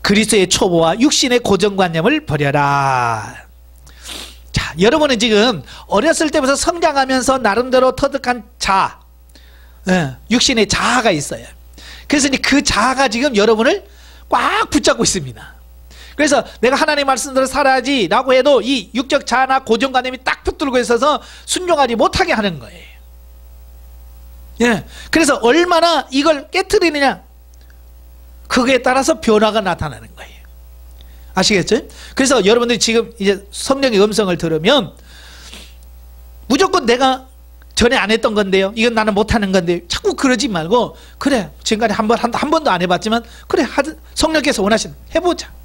그리스도의 초보와 육신의 고정관념을 버려라. 자, 여러분은 지금 어렸을 때부터 성장하면서 나름대로 터득한 자아, 육신의 자아가 있어요. 그래서 그 자아가 지금 여러분을 꽉 붙잡고 있습니다. 그래서 내가 하나님 말씀대로 살아야지 라고 해도 이 육적 자아나 고정관념이 딱 붙들고 있어서 순종하지 못하게 하는 거예요. 예. 그래서 얼마나 이걸 깨트리느냐, 그거에 따라서 변화가 나타나는 거예요. 아시겠죠? 그래서 여러분들이 지금 이제 성령의 음성을 들으면 무조건 내가 전에 안 했던 건데요, 이건 나는 못하는 건데요, 자꾸 그러지 말고, 그래 지금까지 한 번도 안 해봤지만 그래 성령께서 원하시는 해보자.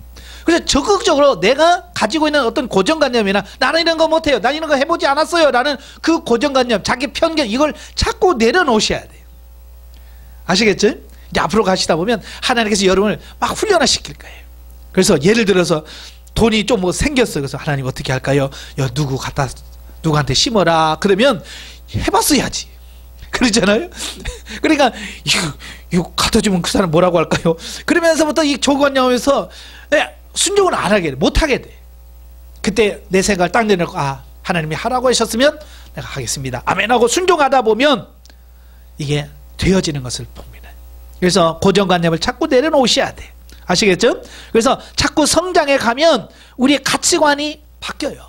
그래서 적극적으로 내가 가지고 있는 어떤 고정관념이나 나는 이런 거 못해요, 나는 이런 거 해보지 않았어요 라는 그 고정관념, 자기 편견, 이걸 자꾸 내려놓으셔야 돼요. 아시겠죠? 이제 앞으로 가시다 보면 하나님께서 여러분을 막 훈련시킬 거예요. 그래서 예를 들어서 돈이 좀 뭐 생겼어요. 그래서 하나님 어떻게 할까요? 야, 누구한테 심어라. 그러면 해봤어야지. 그러잖아요. 그러니까 이거 갖다 주면 그 사람 뭐라고 할까요? 그러면서부터 이 조건념에서 순종을 안 하게 돼, 못 하게 돼. 그때 내 생각을 딱 내놓고, 하나님이 하라고 하셨으면 내가 하겠습니다, 아멘 하고 순종하다 보면 이게 되어지는 것을 봅니다. 그래서 고정관념을 자꾸 내려놓으셔야 돼. 아시겠죠? 그래서 자꾸 성장해 가면 우리의 가치관이 바뀌어요.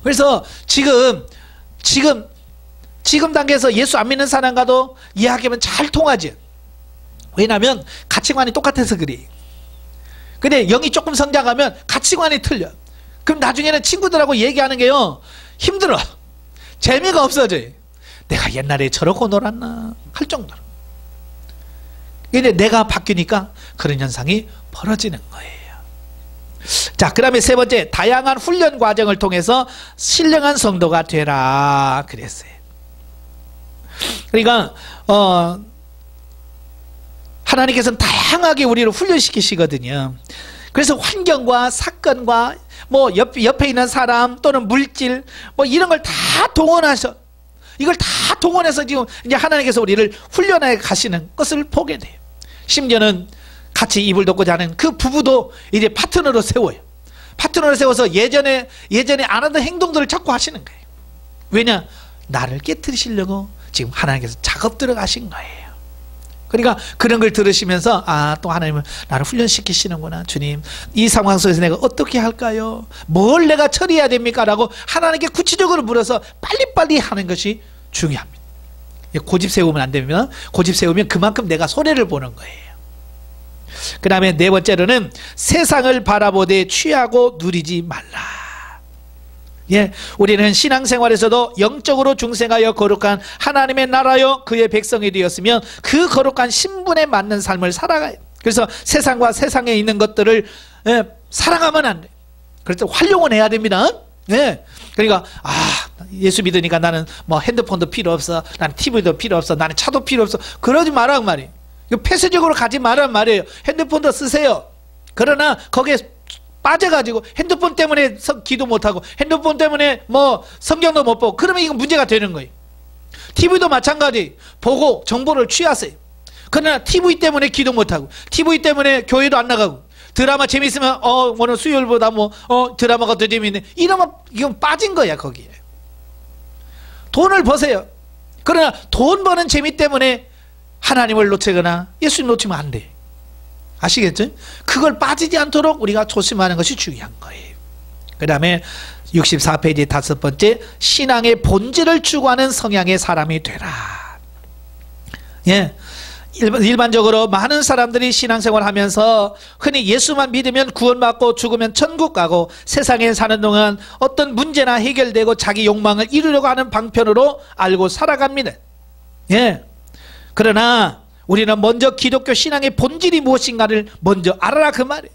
그래서 지금 단계에서 예수 안 믿는 사람과도 이야기하면 잘 통하지. 왜냐하면 가치관이 똑같아서 그래. 근데 영이 조금 성장하면 가치관이 틀려. 그럼 나중에는 친구들하고 얘기하는 게요, 힘들어. 재미가 없어져요. 내가 옛날에 저러고 놀았나 할 정도로. 근데 내가 바뀌니까 그런 현상이 벌어지는 거예요. 자, 그 다음에 세 번째, 다양한 훈련 과정을 통해서 신령한 성도가 되라 그랬어요. 그러니까 하나님께서는 다양하게 우리를 훈련시키시거든요. 그래서 환경과 사건과 뭐 옆에 있는 사람 또는 물질 뭐 이런 걸 다 동원하셔. 이걸 다 동원해서 지금 이제 하나님께서 우리를 훈련해 가시는 것을 보게 돼요. 심지어는 같이 이불 덮고 자는 그 부부도 이제 파트너로 세워요. 파트너로 세워서 예전에 안 하던 행동들을 자꾸 하시는 거예요. 왜냐? 나를 깨트리시려고 지금 하나님께서 작업 들어가신 거예요. 그러니까 그런 걸 들으시면서 또 하나님은 나를 훈련시키시는구나. 주님, 이 상황 속에서 내가 어떻게 할까요? 뭘 내가 처리해야 됩니까? 라고 하나님께 구체적으로 물어서 빨리빨리 하는 것이 중요합니다. 고집 세우면 안 됩니다. 고집 세우면 그만큼 내가 손해를 보는 거예요. 그 다음에 네 번째로는 세상을 바라보되 취하고 누리지 말라. 우리는 신앙생활에서도 영적으로 중생하여 거룩한 하나님의 나라요 그의 백성이 되었으면 그 거룩한 신분에 맞는 삶을 살아가요. 그래서 세상과 세상에 있는 것들을 사랑하면 안 돼. 그래서 활용은 해야 됩니다. 그러니까 예수 믿으니까 나는 뭐 핸드폰도 필요 없어, 나는 TV도 필요 없어, 나는 차도 필요 없어, 그러지 말란 말이에요. 폐쇄적으로 가지 말란 말이에요. 핸드폰도 쓰세요. 그러나 거기에 빠져가지고 핸드폰 때문에 기도 못하고 핸드폰 때문에 뭐 성경도 못 보고 그러면 이거 문제가 되는 거예요. TV도 마찬가지, 보고 정보를 취하세요. 그러나 TV 때문에 기도 못하고 TV 때문에 교회도 안 나가고 드라마 재밌으면 오늘 수요일보다 드라마가 더 재밌네, 이러면 이건 빠진 거야. 거기에 돈을 버세요. 그러나 돈 버는 재미 때문에 하나님을 놓치거나 예수님 놓치면 안 돼. 아시겠죠? 그걸 빠지지 않도록 우리가 조심하는 것이 중요한 거예요. 그 다음에 64페이지 다섯 번째, 신앙의 본질을 추구하는 성향의 사람이 되라. 일반적으로 많은 사람들이 신앙생활을 하면서 흔히 예수만 믿으면 구원받고 죽으면 천국 가고 세상에 사는 동안 어떤 문제나 해결되고 자기 욕망을 이루려고 하는 방편으로 알고 살아갑니다. 그러나 우리는 먼저 기독교 신앙의 본질이 무엇인가를 먼저 알아라 그 말이에요.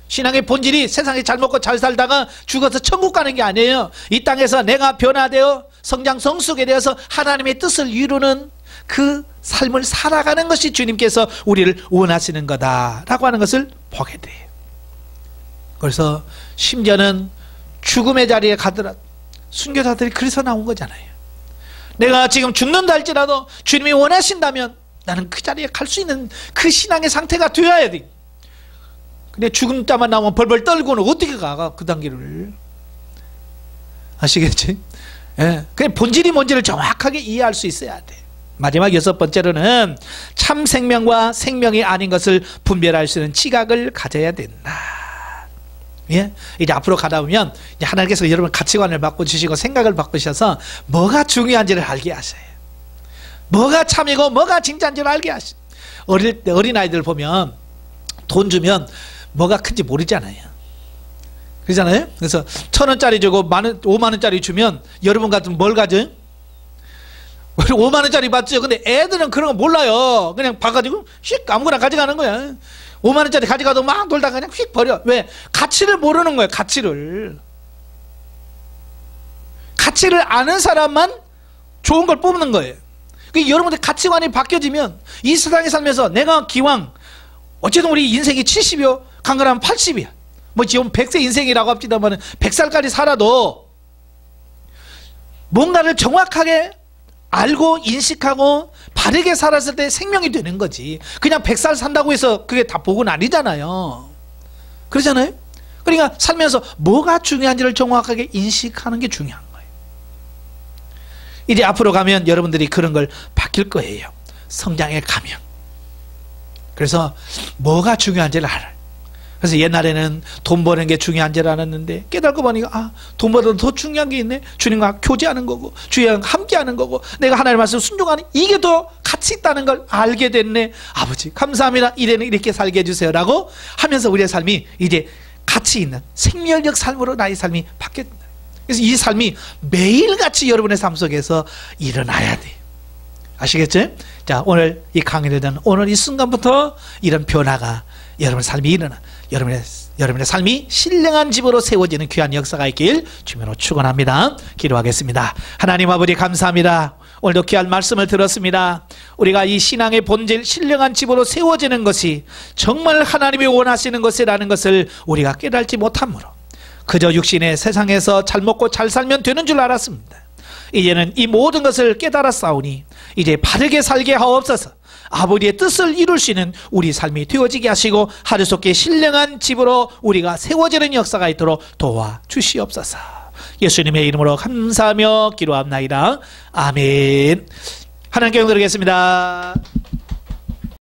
신앙의 본질이 세상에 잘 먹고 잘 살다가 죽어서 천국 가는 게 아니에요. 이 땅에서 내가 변화되어 성장 성숙에 대해서 하나님의 뜻을 이루는 그 삶을 살아가는 것이 주님께서 우리를 원하시는 거다라고 하는 것을 보게 돼요. 그래서 심지어는 죽음의 자리에 가더라도 순교자들이 그래서 나온 거잖아요. 내가 지금 죽는다 할지라도 주님이 원하신다면 나는 그 자리에 갈 수 있는 그 신앙의 상태가 되어야 돼. 근데 죽은 자만 나오면 벌벌 떨고는 어떻게 가 그 단계를. 아시겠지? 그냥 본질이 뭔지를 정확하게 이해할 수 있어야 돼. 마지막 여섯 번째로는 참 생명과 생명이 아닌 것을 분별할 수 있는 지각을 가져야 된다. 예? 이제 앞으로 가다 보면 이제 하나님께서 여러분 가치관을 바꿔주시고 생각을 바꾸셔서 뭐가 중요한지를 알게 하셔요. 뭐가 참이고 뭐가 진짜인지를 알게 하셔요. 어릴 때 어린아이들 보면 돈 주면 뭐가 큰지 모르잖아요. 그러잖아요. 그래서 1,000원짜리 주고 5만원짜리 주면 여러분 같으면 뭘 가져요? 5만원짜리 받죠. 근데 애들은 그런 거 몰라요. 그냥 봐가지고 휙 아무거나 가져가는 거야. 5만원짜리 가져가도 막 놀다가 그냥 휙 버려. 왜? 가치를 모르는 거예요. 가치를 아는 사람만 좋은 걸 뽑는 거예요. 그러니까 여러분들 가치관이 바뀌어지면 이 세상에 살면서 내가 기왕 어쨌든 우리 인생이 70이요 강건하면 80이야. 뭐 지금 100세 인생이라고 합시다만 100살까지 살아도 뭔가를 정확하게 알고 인식하고 바르게 살았을 때 생명이 되는 거지. 그냥 100살 산다고 해서 그게 다 복은 아니잖아요. 그러잖아요. 그러니까 살면서 뭐가 중요한지를 정확하게 인식하는 게 중요한 거예요. 이제 앞으로 가면 여러분들이 그런 걸 바뀔 거예요. 성장에 가면. 그래서 뭐가 중요한지를 알아요. 그래서 옛날에는 돈 버는 게 중요한 줄 알았는데 깨닫고 보니까 돈보다 더 중요한 게 있네. 주님과 교제하는 거고 주님과 함께하는 거고 내가 하나님의 말씀 순종하는 이게 더 가치 있다는 걸 알게 됐네. 아버지 감사합니다. 이래는 이렇게 살게 해주세요 라고 하면서 우리의 삶이 이제 가치 있는 생명력 삶으로 나의 삶이 바뀌었다. 그래서 이 삶이 매일같이 여러분의 삶 속에서 일어나야 돼요. 아시겠죠? 자, 오늘 이 강의를 듣는 오늘 이 순간부터 이런 변화가 여러분의 삶이 일어나 여러분의 삶이 신령한 집으로 세워지는 귀한 역사가 있길 주님으로 축원합니다. 기도하겠습니다. 하나님 아버지 감사합니다. 오늘도 귀한 말씀을 들었습니다. 우리가 이 신앙의 본질 신령한 집으로 세워지는 것이 정말 하나님이 원하시는 것이라는 것을 우리가 깨달지 못하므로 그저 육신의 세상에서 잘 먹고 잘 살면 되는 줄 알았습니다. 이제는 이 모든 것을 깨달았사오니 이제 바르게 살게 하옵소서. 아버지의 뜻을 이룰 수 있는 우리 삶이 되어지게 하시고 하루속에 신령한 집으로 우리가 세워지는 역사가 있도록 도와주시옵소서. 예수님의 이름으로 감사하며 기도합나이다. 아멘. 하나님께 영광 드리겠습니다.